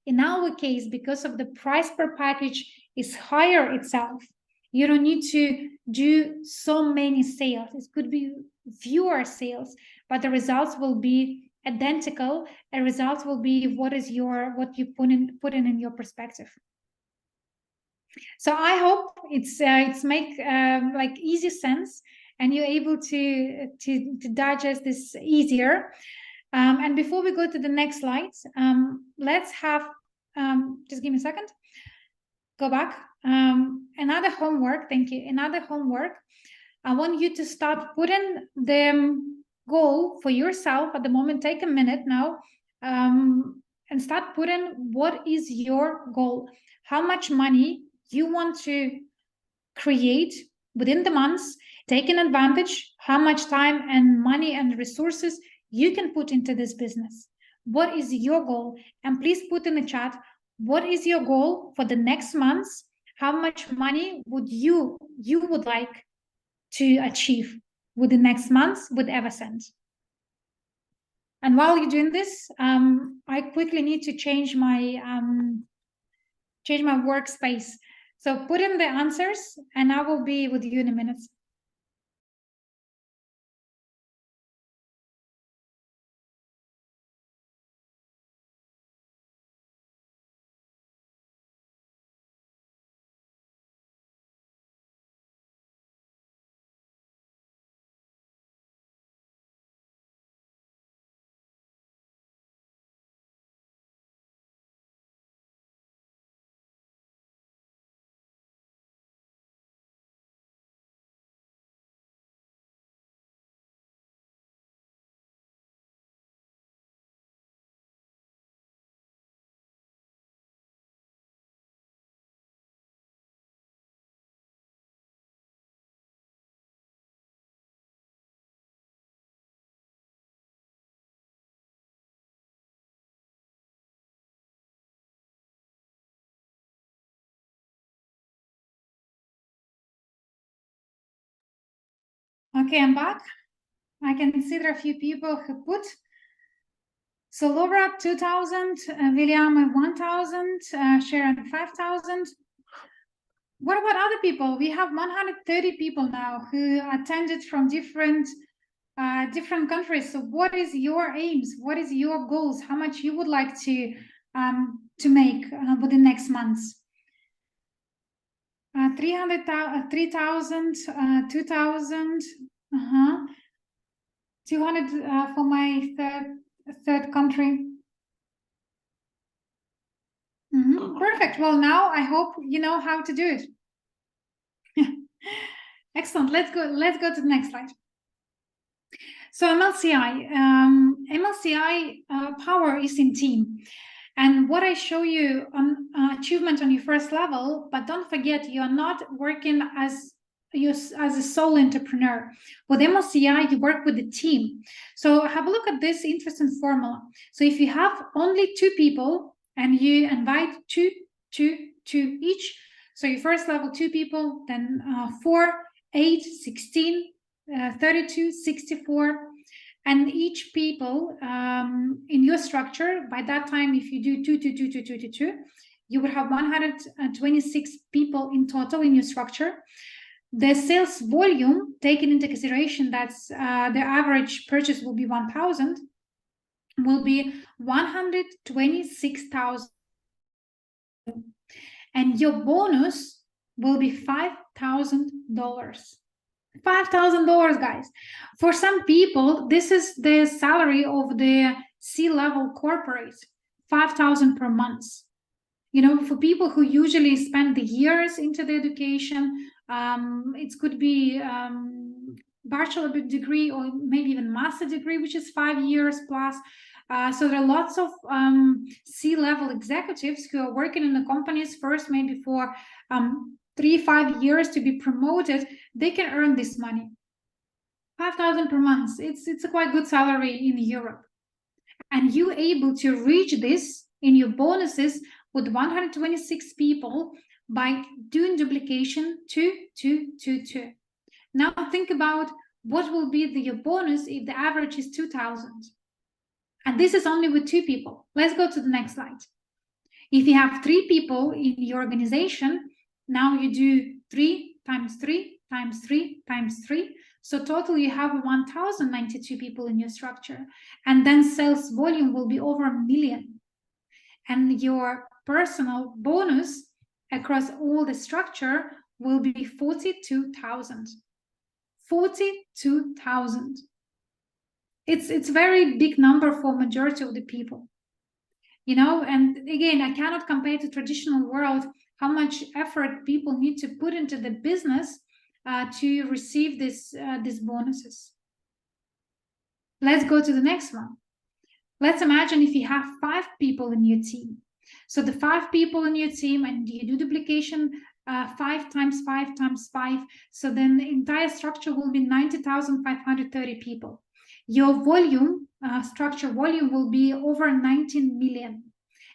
In our case, because of the price per package is higher itself, you don't need to do so many sales. It could be fewer sales, but the results will be identical. The results will be what you put in your perspective. So I hope it's make like easy sense, and you're able to digest this easier. And before we go to the next slides, let's have just give me a second. Go back. Another homework. Thank you. Another homework. I want you to start putting the goal for yourself at the moment. Take a minute now and start putting what is your goal. How much money you want to create within the months, taking advantage, how much time and money and resources you can put into this business. What is your goal? And please put in the chat, what is your goal for the next months? How much money would you would like to achieve with the next months with Evoscent? And while you're doing this, I quickly need to change my workspace. So put in the answers, and I will be with you in a minute. Okay, I'm back. I can see there are a few people who put. So Laura, 2,000, William, 1,000, Sharon, 5,000. What about other people? We have 130 people now who attended from different countries. So what is your aims? What is your goals? How much you would like to make within next months? 3,000, 2,000, 200 for my third country. Perfect. Well, now I hope you know how to do it. Excellent. Let's go to the next slide. So MLCI, power is in team. And what I show you on achievement on your first level, but don't forget, you're not working as a sole entrepreneur. With MLCI, you work with a team. So have a look at this interesting formula. So if you have only 2 people and you invite two each, so your first level 2 people, then 4, 8, 16, 32, 64, and each people in your structure, by that time, if you do 2, 2, 2, 2, 2, 2, 2, you would have 126 people in total in your structure. The sales volume, taken into consideration that's the average purchase will be 1,000, will be 126,000. And your bonus will be $5,000. $5,000, guys. For some people, this is the salary of the C-level corporate, 5,000 per month. You know, for people who usually spend the years into the education, it could be bachelor degree or maybe even master degree, which is 5 years plus. So there are lots of C-level executives who are working in the companies first, maybe for 3-5 years to be promoted. They can earn this money, 5,000 per month. It's a quite good salary in Europe, and you able to reach this in your bonuses with 126 people by doing duplication 2, 2, 2, 2. Now think about what will be your bonus if the average is 2,000. And this is only with 2 people. Let's go to the next slide. If you have 3 people in your organization, now you do 3 times 3 times 3 times 3. So total you have 1,092 people in your structure. And then sales volume will be over 1 million. And your personal bonus across all the structure will be 42,000. 42,000. It's very big number for majority of the people. You know, and again, I cannot compare to traditional world how much effort people need to put into the business to receive these bonuses. Let's go to the next one. Let's imagine if you have 5 people in your team. So the 5 people in your team, and you do duplication 5 times 5 times 5. So then the entire structure will be 90,530 people. Your volume, structure volume, will be over 19 million.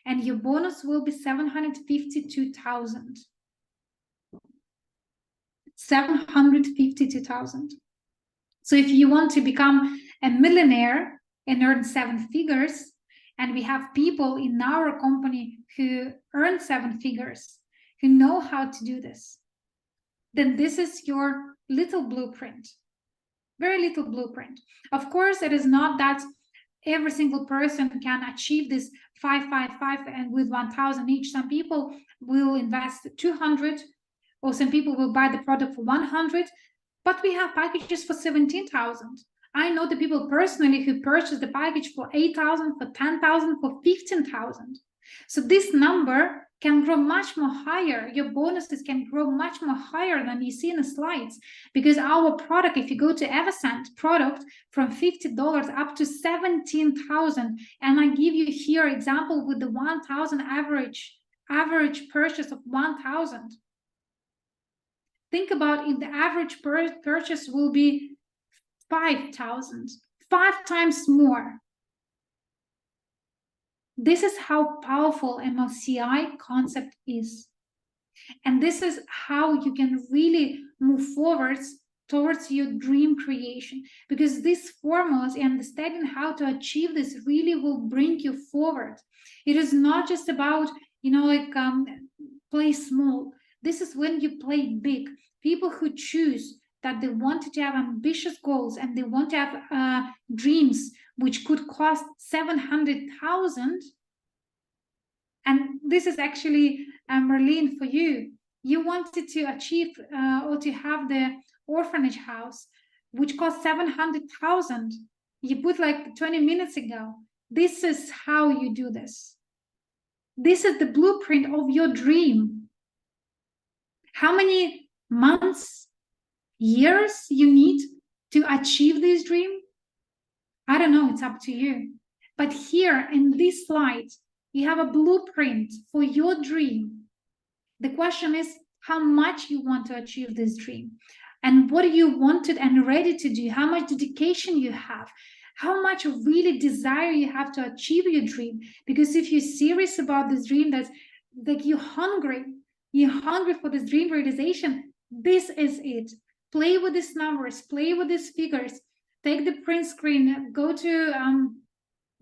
And your bonus will be 752,000. 752,000. So if you want to become a millionaire and earn 7 figures, and we have people in our company who earn 7 figures, who know how to do this, then this is your little blueprint. Very little blueprint. Of course, it is not that every single person can achieve this 555 and with 1,000 each. Some people will invest 200, or some people will buy the product for 100, but we have packages for 17,000. I know the people personally who purchased the package for 8,000, for 10,000, for 15,000. So this number can grow much more higher. Your bonuses can grow much more higher than you see in the slides, because our product, if you go to Evoscent product, from $50 up to 17,000, and I give you here example with the 1,000 average purchase of 1,000. Think about if the average purchase will be 5,000, 5 times more. This is how powerful MLCI concept is. And this is how you can really move forwards towards your dream creation, because these formulas and understanding how to achieve this really will bring you forward. It is not just about, you know, like play small. This is when you play big. People who choose that they wanted to have ambitious goals and they want to have dreams which could cost 700,000. And this is actually Marlene, for you. You wanted to achieve or to have the orphanage house, which cost 700,000. You put like 20 minutes ago. This is how you do this. This is the blueprint of your dream. How many months, years you need to achieve this dream? I don't know, it's up to you. But here in this slide, you have a blueprint for your dream. The question is how much you want to achieve this dream, and what you wanted and ready to do, how much dedication you have, how much really desire you have to achieve your dream. Because if you're serious about this dream, that's like you're hungry for this dream realization, this is it. Play with these numbers, play with these figures, take the print screen, go to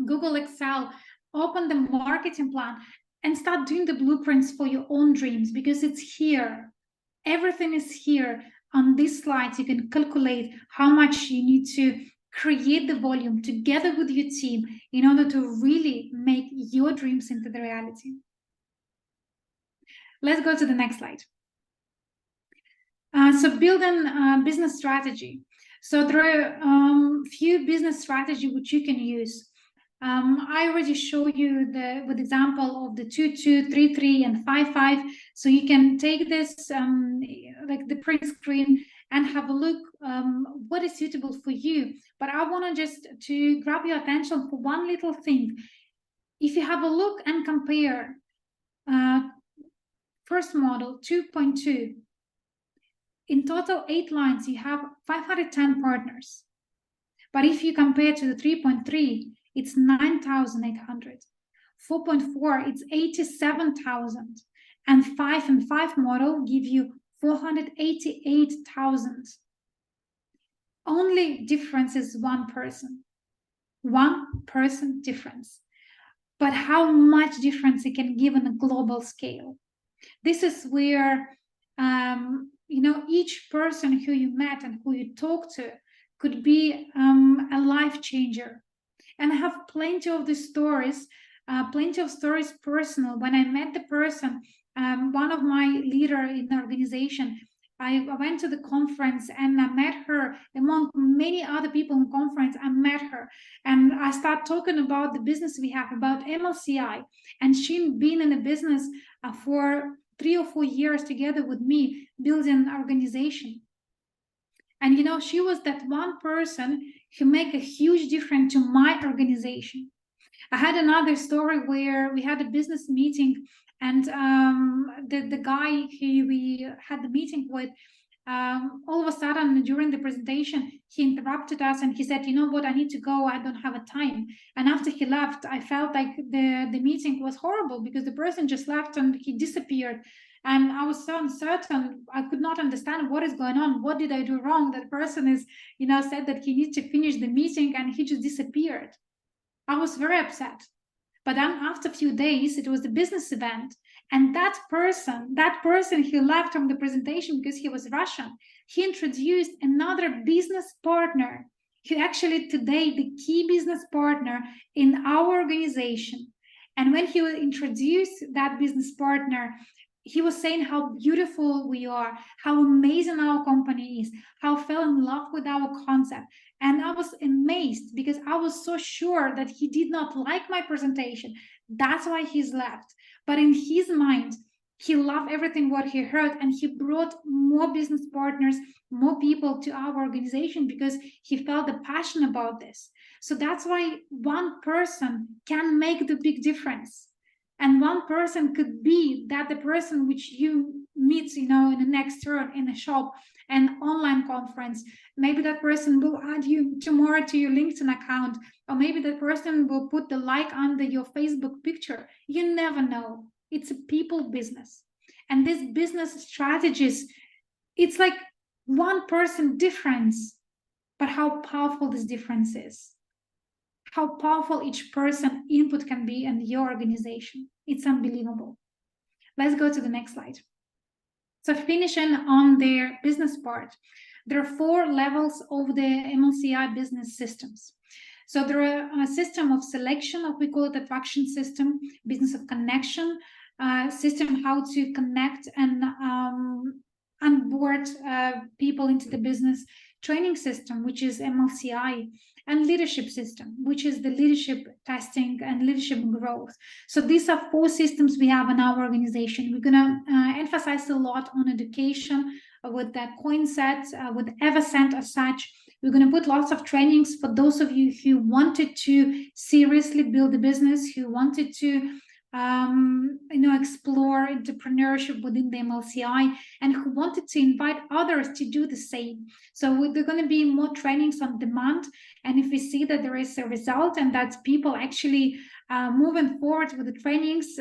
Google Excel, open the marketing plan, and start doing the blueprints for your own dreams, because it's here. Everything is here on these slides. You can calculate how much you need to create the volume together with your team in order to really make your dreams into the reality. Let's go to the next slide. So building a business strategy. So there are few business strategy which you can use. I already showed you with example of the 2, 2, 3, 3, and 5, 5. So you can take this like the print screen and have a look what is suitable for you. But I want to grab your attention for one little thing. If you have a look and compare first model 2.2, in total 8 lines you have 510 partners. But if you compare to the 3.3, it's 9,800. 4.4, it's 87,000. And 5 and 5 model give you 488,000. Only difference is one person difference. But how much difference it can give on a global scale. This is where, each person who you met and who you talk to could be a life changer. And I have plenty of these stories, personal. When I met the person, one of my leader in the organization, I went to the conference and I met her among many other people in conference. I met her and I start talking about the business we have, about MLCI. And she's been in the business for 3 or 4 years together with me, building an organization. And she was that one person who make a huge difference to my organization. I had another story where we had a business meeting, and the guy who we had the meeting with, all of a sudden during the presentation, he interrupted us and he said, "You know what? I need to go. I don't have a time." And after he left, I felt like the meeting was horrible because the person just left and he disappeared. And I was so uncertain. I could not understand what is going on. What did I do wrong? That person is, said that he needs to finish the meeting and he just disappeared. I was very upset. But then after a few days, it was a business event. And that person who left from the presentation because he was Russian, he introduced another business partner who actually today the key business partner in our organization. And when he introduced that business partner, he was saying how beautiful we are, how amazing our company is, how I fell in love with our concept. And I was amazed because I was so sure that he did not like my presentation. That's why he's left. But in his mind, he loved everything what he heard, and he brought more business partners, more people to our organization because he felt the passion about this. So that's why one person can make the big difference. And one person could be that the person which you meet, in the next turn in a shop, an online conference. Maybe that person will add you tomorrow to your LinkedIn account, or maybe that person will put the like under your Facebook picture. You never know. It's a people business. And this business strategies, it's like one person difference, but how powerful this difference is. How powerful each person input can be in your organization. It's unbelievable. Let's go to the next slide. So finishing on their business part, there are 4 levels of the MLCI business systems. So there are a system of selection, we call it attraction system, business of connection, system how to connect and onboard people into the business, training system, which is MLCI, and leadership system, which is the leadership testing and leadership growth. So these are 4 systems we have in our organization. We're going to emphasize a lot on education with that Coinset, with Evoscent as such. We're going to put lots of trainings for those of you who wanted to seriously build a business, who wanted to explore entrepreneurship within the MLCI, and who wanted to invite others to do the same. So there are going to be more trainings on demand. And if we see that there is a result and that people actually moving forward with the trainings,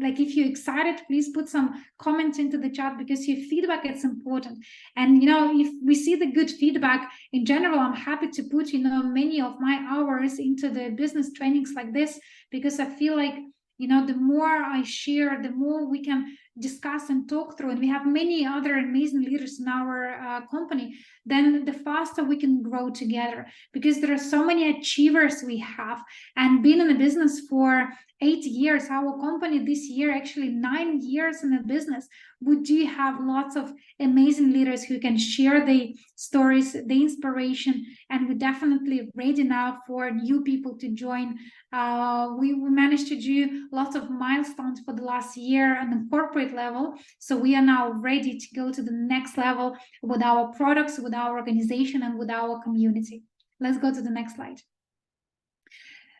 like if you're excited, please put some comments into the chat because your feedback is important. And if we see the good feedback in general, I'm happy to put many of my hours into the business trainings like this, because I feel like the more I share, the more we can discuss and talk through. And we have many other amazing leaders in our company, then the faster we can grow together, because there are so many achievers we have. And being in the business for 8 years, our company this year, actually 9 years in the business, we do have lots of amazing leaders who can share the stories, the inspiration, and we're definitely ready now for new people to join. We managed to do lots of milestones for the last year on the corporate level. So we are now ready to go to the next level with our products, with our organization, and with our community. Let's go to the next slide.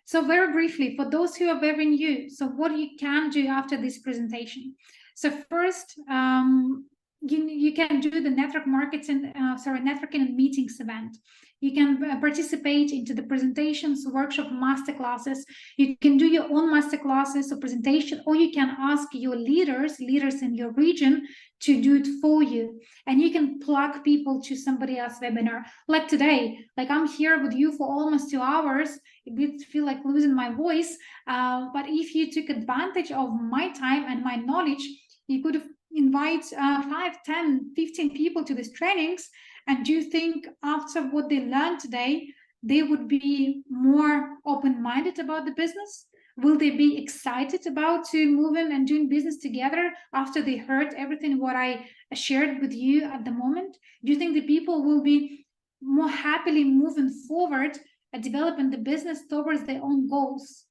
So very briefly, for those who are very new, so what you can do after this presentation. So first, you can do the networking and meetings event. You can participate into the presentations, workshop, master classes. You can do your own master classes or presentation, or you can ask your leaders in your region to do it for you. And you can plug people to somebody else's webinar. Like today, like I'm here with you for almost 2 hours. It did feel like losing my voice. But if you took advantage of my time and my knowledge, you could invite 5, 10, 15 people to these trainings. And do you think after what they learned today, they would be more open-minded about the business? Will they be excited about to moving and doing business together after they heard everything what I shared with you at the moment? Do you think the people will be more happily moving forward and developing the business towards their own goals?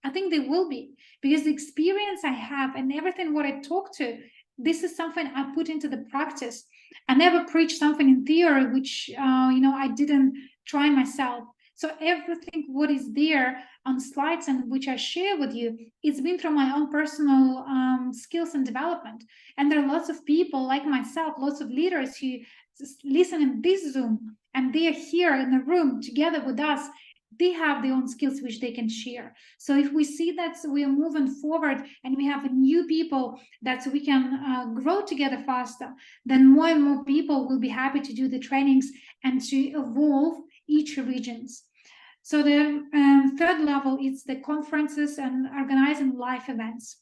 I think they will be, because the experience I have and everything what I talk to, this is something I put into the practice. I never preach something in theory which I didn't try myself. So everything what is there on slides and which I share with you, it's been from my own personal skills and development. And there are lots of people like myself, lots of leaders who listen in this Zoom, and they are here in the room together with us. They have their own skills which they can share. So if we see that we are moving forward and we have new people that we can grow together faster, then more and more people will be happy to do the trainings and to evolve each regions. So the third level is the conferences and organizing live events.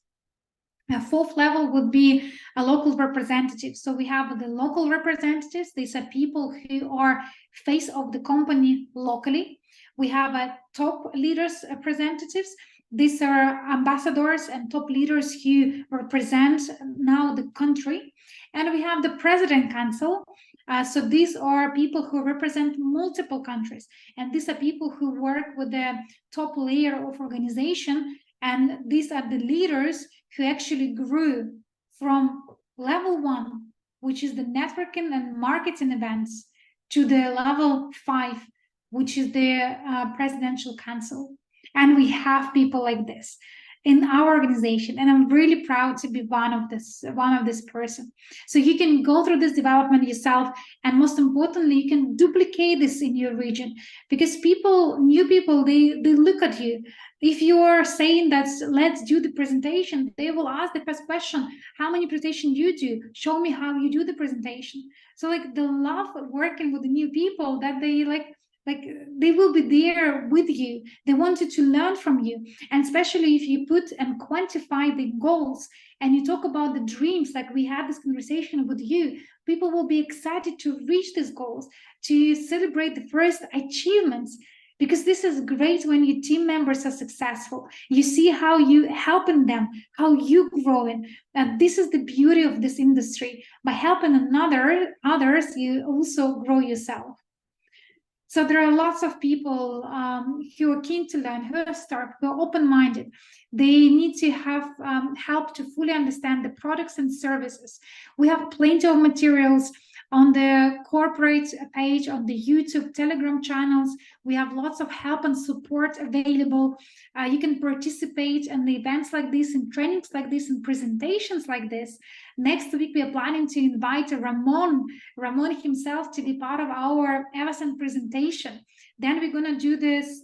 A fourth level would be a local representative. So we have the local representatives. These are people who are face of the company locally. We have a top leaders representatives. These are ambassadors and top leaders who represent now the country. And we have the president council. So these are people who represent multiple countries. And these are people who work with the top layer of organization. And these are the leaders who actually grew from level 1, which is the networking and marketing events, to the level 5, which is the presidential council. And we have people like this in our organization, and I'm really proud to be one of this person. So you can go through this development yourself, and most importantly, you can duplicate this in your region, because new people, they look at you. If you are saying that let's do the presentation, they will ask the first question, how many presentations you do? Show me how you do the presentation. So like the love of working with the new people, that they like they will be there with you. They wanted to learn from you. And especially if you put and quantify the goals and you talk about the dreams, like we had this conversation with you, people will be excited to reach these goals, to celebrate the first achievements. Because this is great when your team members are successful. You see how you helping them, how you growing. And this is the beauty of this industry. By helping others, you also grow yourself. So there are lots of people who are keen to learn, who are open-minded. They need to have help to fully understand the products and services. We have plenty of materials on the corporate page, on the YouTube, Telegram channels. We have lots of help and support available. You can participate in the events like this, in trainings like this, in presentations like this. Next week, we are planning to invite Ramon himself to be part of our EVSN presentation. Then we're going to do this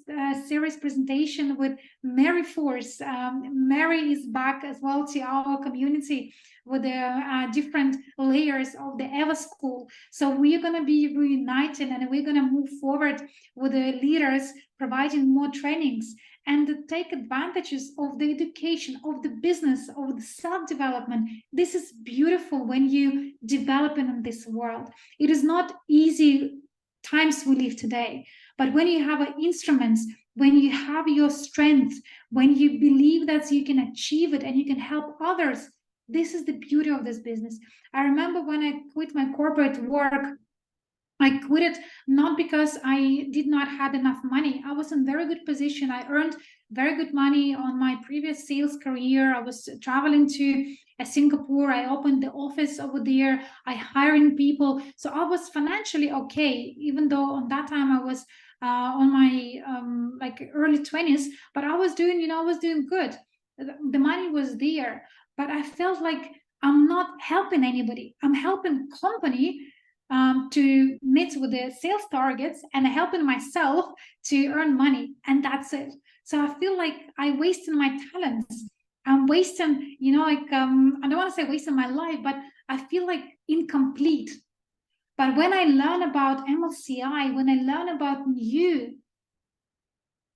series presentation with Mary Force. Mary is back as well to our community with the different layers of the EVA school. So we're going to be reunited, and we're going to move forward with the leaders providing more trainings and take advantages of the education, of the business, of the self-development. This is beautiful when you develop in this world. It is not easy times we live today, but when you have instruments, when you have your strength, when you believe that you can achieve it and you can help others, this is the beauty of this business. I remember when I quit my corporate work, I quit it not because I did not have enough money. I was in very good position. I earned very good money on my previous sales career. I was traveling to Singapore. I opened the office over there. I hiring people. So I was financially okay, even though on that time I was on my early 20s, but I was doing good. The money was there, but I felt like I'm not helping anybody. I'm helping company to meet with the sales targets and helping myself to earn money, and that's it. So I feel like I wasted my talents. I'm wasting, like I don't want to say wasting my life, but I feel like incomplete. But when I learn about MLCI, when I learn about you,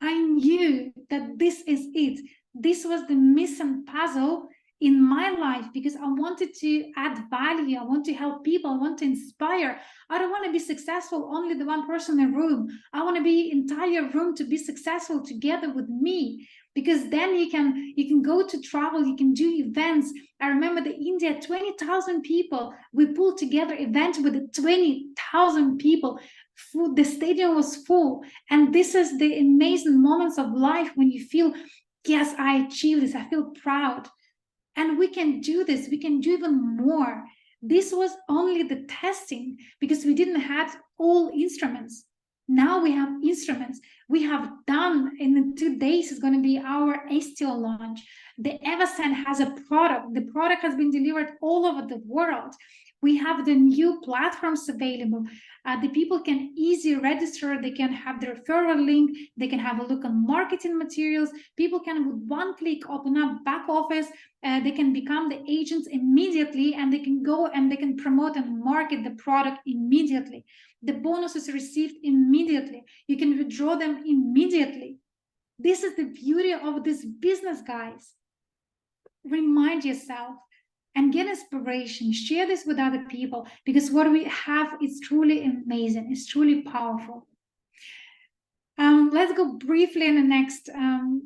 I knew that this is it. This was the missing puzzle in my life, because I wanted to add value. I want to help people. I want to inspire. I don't want to be successful only the one person in the room. I want to be entire room to be successful together with me, because then you can go to travel, you can do events. I remember the India, 20,000 people. We pulled together events with 20,000 people. The stadium was full. And this is the amazing moments of life when you feel, yes, I achieved this. I feel proud. And we can do this. We can do even more. This was only the testing, because we didn't have all instruments. Now we have instruments. We have done, in 2 days is going to be our STO launch. The EVSN has a product. The product has been delivered all over the world. We have the new platforms available. The people can easily register. They can have the referral link. They can have a look on marketing materials. People can, with one click, open up back office. They can become the agents immediately, and they can go and they can promote and market the product immediately. The bonus is received immediately. You can withdraw them immediately. This is the beauty of this business, guys. Remind yourself and get inspiration. Share this with other people, because what we have is truly amazing. It's truly powerful. Let's go briefly in the next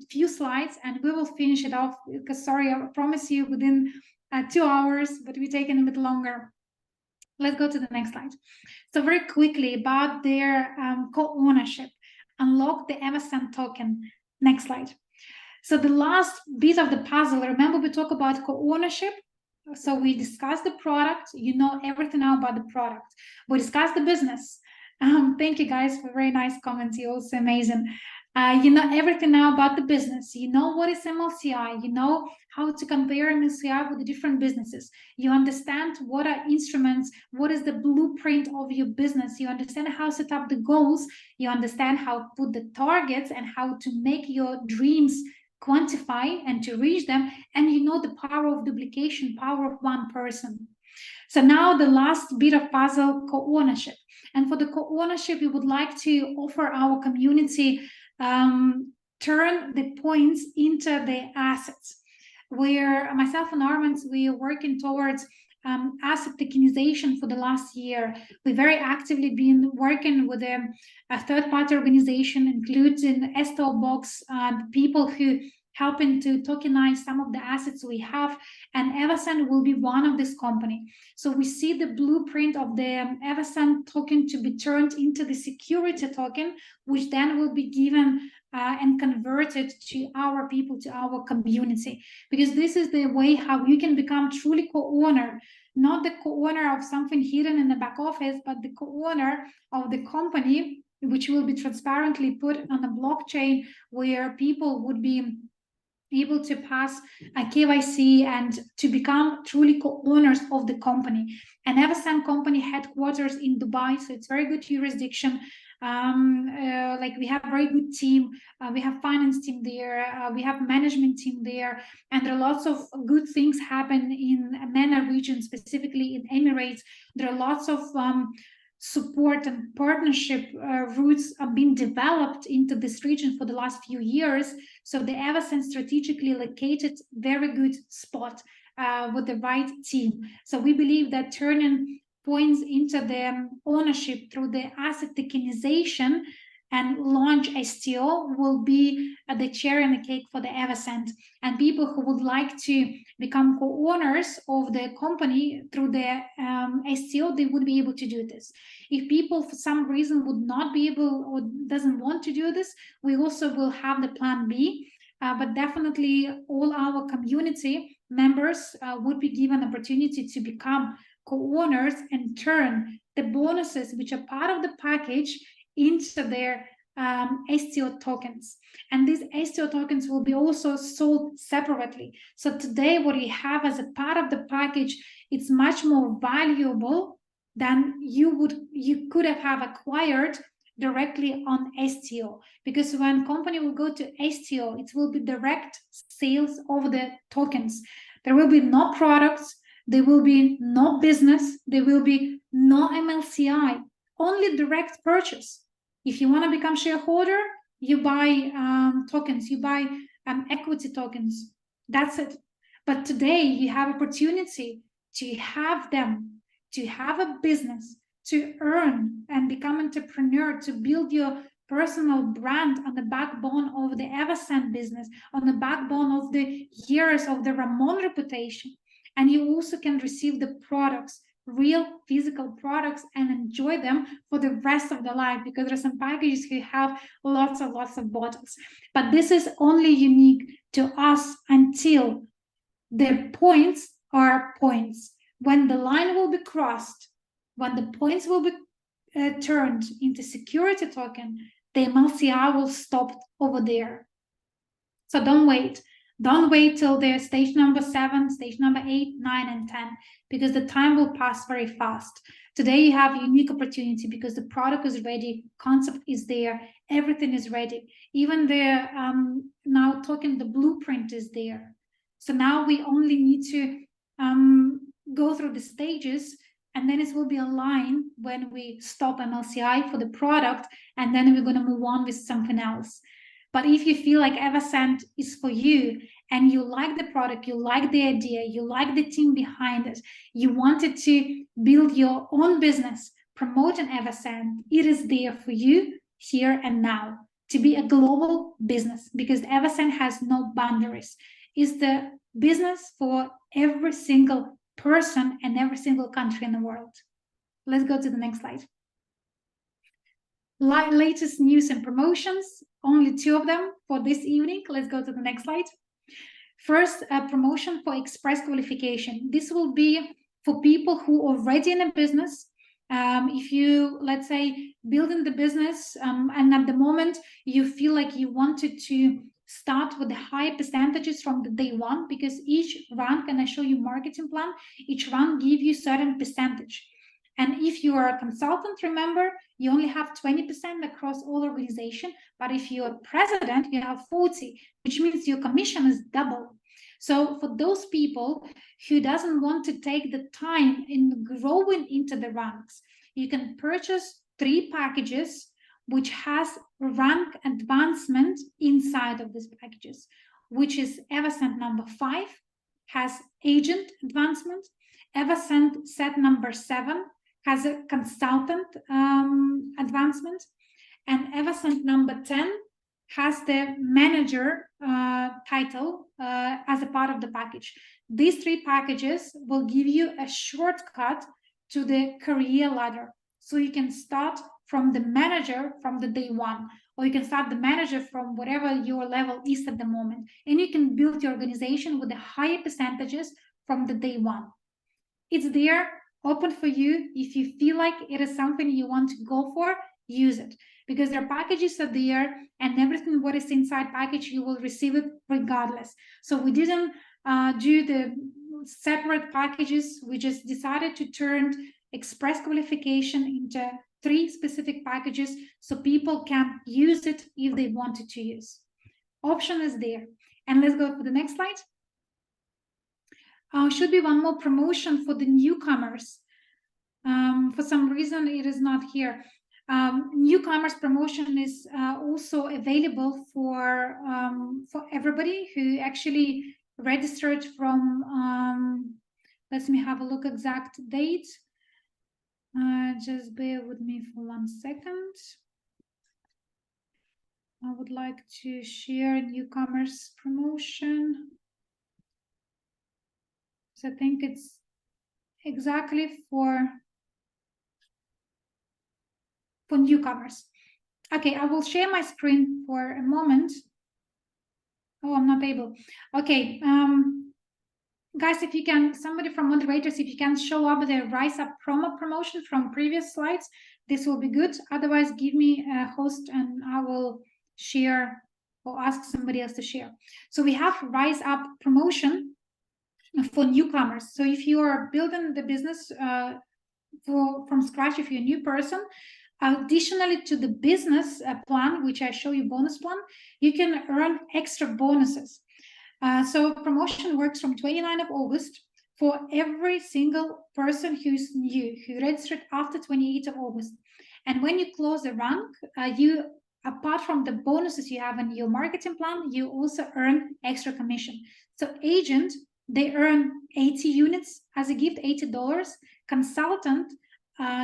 few slides, and we will finish it off, because sorry, I promise you within 2 hours, but we're taking a bit longer. Let's go to the next slide. So very quickly about their co-ownership. Unlock the EVSN token. Next slide. So the last bit of the puzzle, remember we talk about co-ownership. So we discussed the product. You know everything now about the product. We discussed the business. Thank you guys for very nice comments. You're also amazing. You know everything now about the business. You know what is MLCI. You know how to compare MLCI with the different businesses. You understand what are instruments, what is the blueprint of your business. You understand how to set up the goals. You understand how to put the targets and how to make your dreams quantify and to reach them. And you know the power of duplication, power of one person. So now the last bit of puzzle, co-ownership. And for the co-ownership, we would like to offer our community turn the points into the assets, where myself and Armand, we are working towards asset tokenization for the last year. We've very actively been working with a third-party organization, including STO Box, people who helping to tokenize some of the assets we have, and EVSN will be one of this company. So we see the blueprint of the EVSN token to be turned into the security token, which then will be given and converted to our people, to our community, because this is the way how you can become truly co-owner, not the co-owner of something hidden in the back office, but the co-owner of the company, which will be transparently put on a blockchain, where people would be able to pass a KYC and to become truly co-owners of the company. And EVSN company headquarters in Dubai, so it's very good jurisdiction. Like we have a very good team. We have finance team there. We have management team there, and there are lots of good things happen in MENA region, specifically in Emirates. There are lots of support and partnership routes are being developed into this region for the last few years. So the EVSN strategically located very good spot with the right team. So we believe that turning points into the ownership through the asset tokenization and launch STO will be the cherry on the cake for the Evoscent. And people who would like to become co-owners of the company through the STO, they would be able to do this. If people for some reason would not be able or doesn't want to do this, we also will have the plan B. But definitely all our community members would be given opportunity to become co-owners and turn the bonuses, which are part of the package, into their STO tokens. And these STO tokens will be also sold separately. So today what we have as a part of the package, it's much more valuable than you could have acquired directly on STO. Because when company will go to STO, it will be direct sales of the tokens. There will be no products, there will be no business, there will be no MLCI, only direct purchase. If you want to become shareholder, you buy tokens, you buy equity tokens. That's it. But today you have opportunity to have them, to have a business, to earn and become entrepreneur, to build your personal brand on the backbone of the Evoscent business, on the backbone of the years of the Ramon reputation. And you also can receive the products, real physical products, and enjoy them for the rest of the life, because there are some packages who have lots of bottles. But this is only unique to us until the points are points. When the line will be crossed, when the points will be turned into security token, the MLCI will stop over there. So don't wait. Don't wait till the stage number 7, stage number 8, 9, and 10, because the time will pass very fast. Today you have a unique opportunity because the product is ready, concept is there, everything is ready. Even the now talking, the blueprint is there. So now we only need to go through the stages, and then it will be a line when we stop MLCI for the product, and then we're going to move on with something else. But if you feel like Evoscent is for you and you like the product, you like the idea, you like the team behind it, you wanted to build your own business, promote an Evoscent, it is there for you here and now to be a global business, because Evoscent has no boundaries. It's the business for every single person and every single country in the world. Let's go to the next slide. Latest news and promotions, only 2 of them for this evening. Let's go to the next slide. First, a promotion for express qualification. This will be for people who are already in a business. If you, let's say, building the business and at the moment you feel like you wanted to start with the high percentages from the day one, because each rank, and I show you marketing plan, each rank give you certain percentage. And if you are a consultant, remember, you only have 20% across all organization. But if you're president, you have 40, which means your commission is double. So for those people who doesn't want to take the time in growing into the ranks, you can purchase 3 packages which has rank advancement inside of these packages, which is Evoscent number 5 has agent advancement, Evoscent set number 7 has a consultant advancement, and Evoscent number 10 has the manager title as a part of the package. These 3 packages will give you a shortcut to the career ladder. So you can start from the manager from the day one, or you can start the manager from whatever your level is at the moment. And you can build your organization with the higher percentages from the day one. It's there, open for you. If you feel like it is something you want to go for, use it, because their packages are there, and everything what is inside package, you will receive it regardless. So we didn't do the separate packages. We just decided to turn express qualification into 3 specific packages so people can use it if they wanted to use. Option is there. And let's go for the next slide. Should be one more promotion for the newcomers. For some reason, it is not here. Newcomers promotion is also available for everybody who actually registered from, let me have a look exact date. Just bear with me for 1 second. I would like to share newcomers promotion. So I think it's exactly for newcomers. Okay, I will share my screen for a moment. Oh, I'm not able. Okay, guys, if you can, somebody from moderators, if you can show up the Rise Up promo promotion from previous slides, this will be good. Otherwise, give me a host and I will share or ask somebody else to share. So we have Rise Up promotion for newcomers. So if you are building the business from scratch if you're a new person. Additionally to the business plan, which I show you bonus plan, you can earn extra bonuses. So promotion works from 29th of August for every single person who's new, who registered after 28th of August. And when you close the rank, you, apart from the bonuses you have in your marketing plan, you also earn extra commission. So agent, they earn 80 units as a gift, $80. Consultant,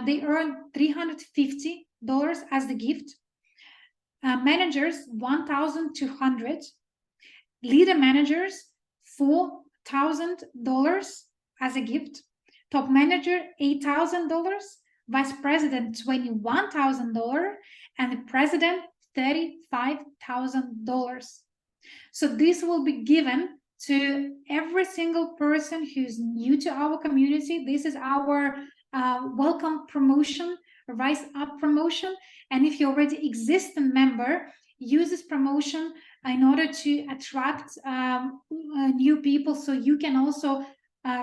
they earn $350 as the gift. Managers, 1,200. Leader managers, $4,000 as a gift. Top manager, $8,000. Vice president, $21,000. And the president, $35,000. So this will be given to every single person who's new to our community. This is our welcome promotion, rise up promotion. And if you're already existing member, use this promotion in order to attract new people, so you can also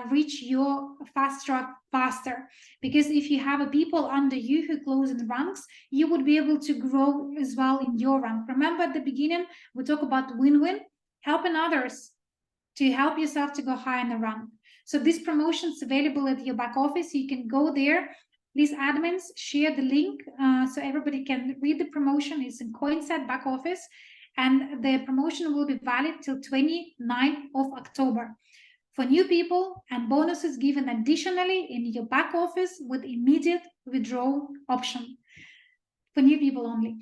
reach your fast track faster. Because if you have people under you who close in ranks, you would be able to grow as well in your rank. Remember at the beginning, we talk about win-win, helping others to help yourself to go high in the rank. So this promotion is available at your back office. You can go there. Please, admins, share the link so everybody can read the promotion. It's in Coinset back office. And the promotion will be valid till 29th of October. For new people, and bonuses given additionally in your back office with immediate withdrawal option. For new people only.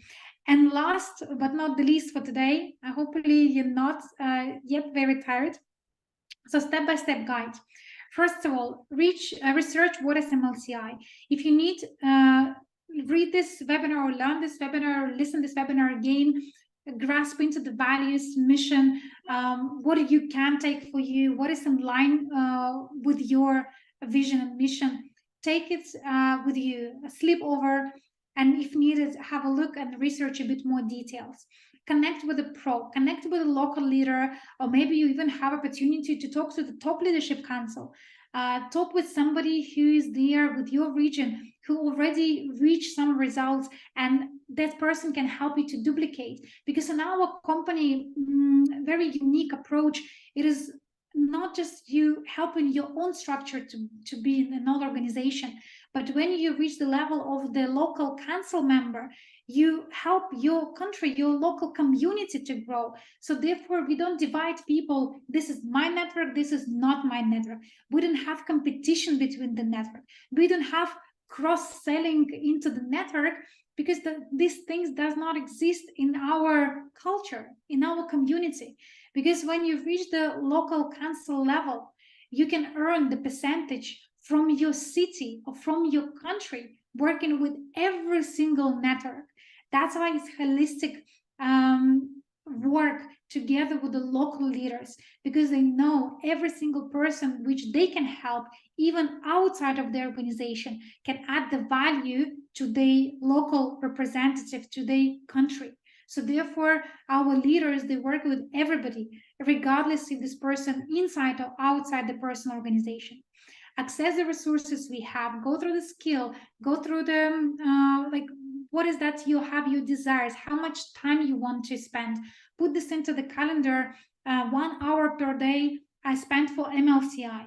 And last but not the least for today, hopefully you're not yet very tired. So step-by-step guide. First of all, research what is MLCI. If you need, read this webinar or learn this webinar or listen this webinar again, grasp into the values, mission, what you can take for you, what is in line with your vision and mission. Take it with you, sleep over, and if needed, have a look and research a bit more details. Connect with a pro, connect with a local leader, or maybe you even have opportunity to talk to the top leadership council. Talk with somebody who is there with your region, who already reached some results, and that person can help you to duplicate. Because in our company, very unique approach, it is not just you helping your own structure to be in another organization, but when you reach the level of the local council member, you help your country, your local community to grow. So therefore, we don't divide people. This is my network, this is not my network. We don't have competition between the network. We don't have cross-selling into the network, because these things does not exist in our culture, in our community. Because when you reach the local council level, you can earn the percentage from your city or from your country, working with every single network. That's why it's holistic work together with the local leaders, because they know every single person which they can help, even outside of their organization, can add the value to the local representative, to the country. So therefore, our leaders, they work with everybody, regardless if this person inside or outside the personal organization. Access the resources we have, go through the skill, go through the like, what is that you have, your desires, how much time you want to spend. Put this into the calendar. 1 hour per day I spend for MLCI.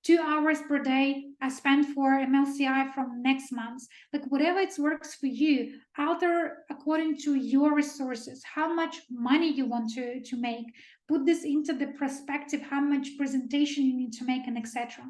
2 hours per day I spend for MLCI from next month. Like whatever it works for you, alter according to your resources, how much money you want to make. Put this into the perspective, how much presentation you need to make, and etc.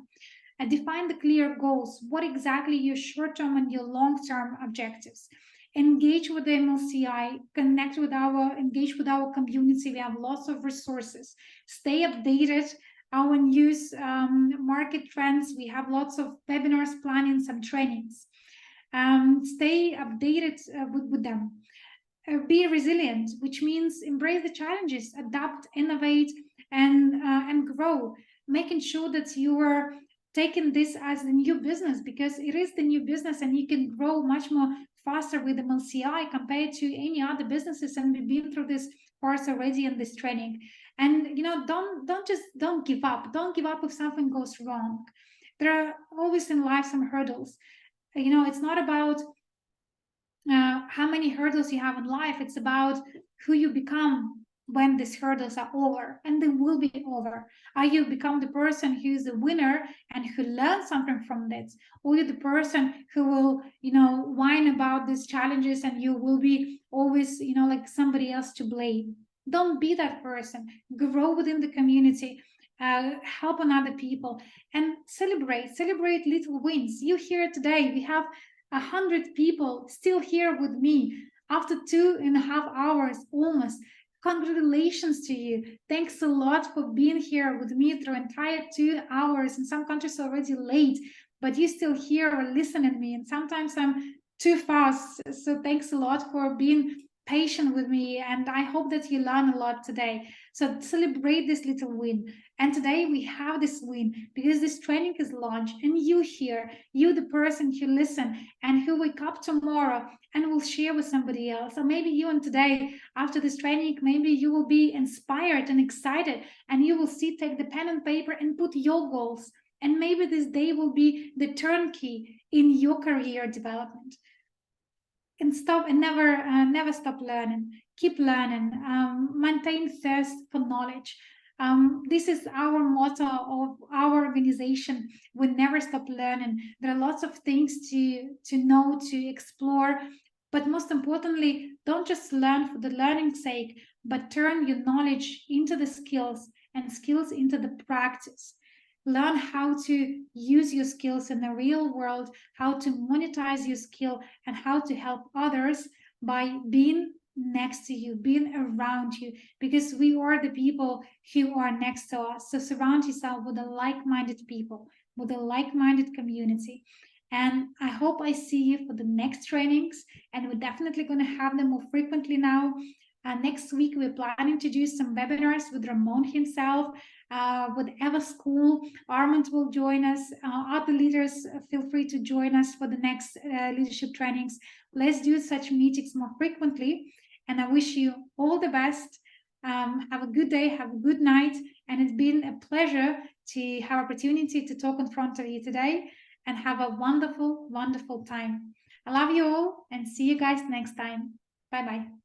And define the clear goals. What exactly your short-term and your long-term objectives. Engage with the MLCI, engage with our community. We have lots of resources. Stay updated. Our news, market trends. We have lots of webinars, planning, some trainings. Stay updated with them. Be resilient, which means embrace the challenges, adapt, innovate, and grow. Making sure that you are taking this as the new business, because it is the new business, and you can grow much more faster with MLCI compared to any other businesses. And we've been through this course already in this training. And don't give up. Don't give up if something goes wrong. There are always in life some hurdles. You know, it's not about how many hurdles you have in life. It's about who you become when these hurdles are over, and they will be over. Are you become the person who's the winner and who learns something from this, or you the person who will, you know, whine about these challenges and you will be always, you know, like somebody else to blame? Don't be that person. Grow within the community. Help on other people and celebrate little wins. You here today, we have 100 people still here with me after 2.5 hours almost. Congratulations to you. Thanks a lot for being here with me through entire 2 hours. In some countries already late, but you still here or listening to me. And sometimes I'm too fast. So thanks a lot for being patient with me. And I hope that you learn a lot today. So celebrate this little win. And today we have this win because this training is launched, and you here, you the person who listen and who wake up tomorrow and will share with somebody else. Or maybe you and today, after this training, maybe you will be inspired and excited, and you will take the pen and paper and put your goals. And maybe this day will be the turnkey in your career development. And never stop learning. Keep learning. Maintain thirst for knowledge. This is our motto of our organization. We never stop learning. There are lots of things to know, to explore, but most importantly, don't just learn for the learning's sake, but turn your knowledge into the skills and skills into the practice. Learn how to use your skills in the real world, how to monetize your skill, and how to help others by being next to you, being around you, because we are the people who are next to us. So surround yourself with the like-minded people, with a like-minded community. And I hope I see you for the next trainings, and we're definitely going to have them more frequently now. Next week, we're planning to do some webinars with Ramon himself, with Eva School. Armand will join us. Other leaders, feel free to join us for the next leadership trainings. Let's do such meetings more frequently. And I wish you all the best. Have a good day, have a good night. And it's been a pleasure to have opportunity to talk in front of you today, and have a wonderful, wonderful time. I love you all, and see you guys next time. Bye-bye.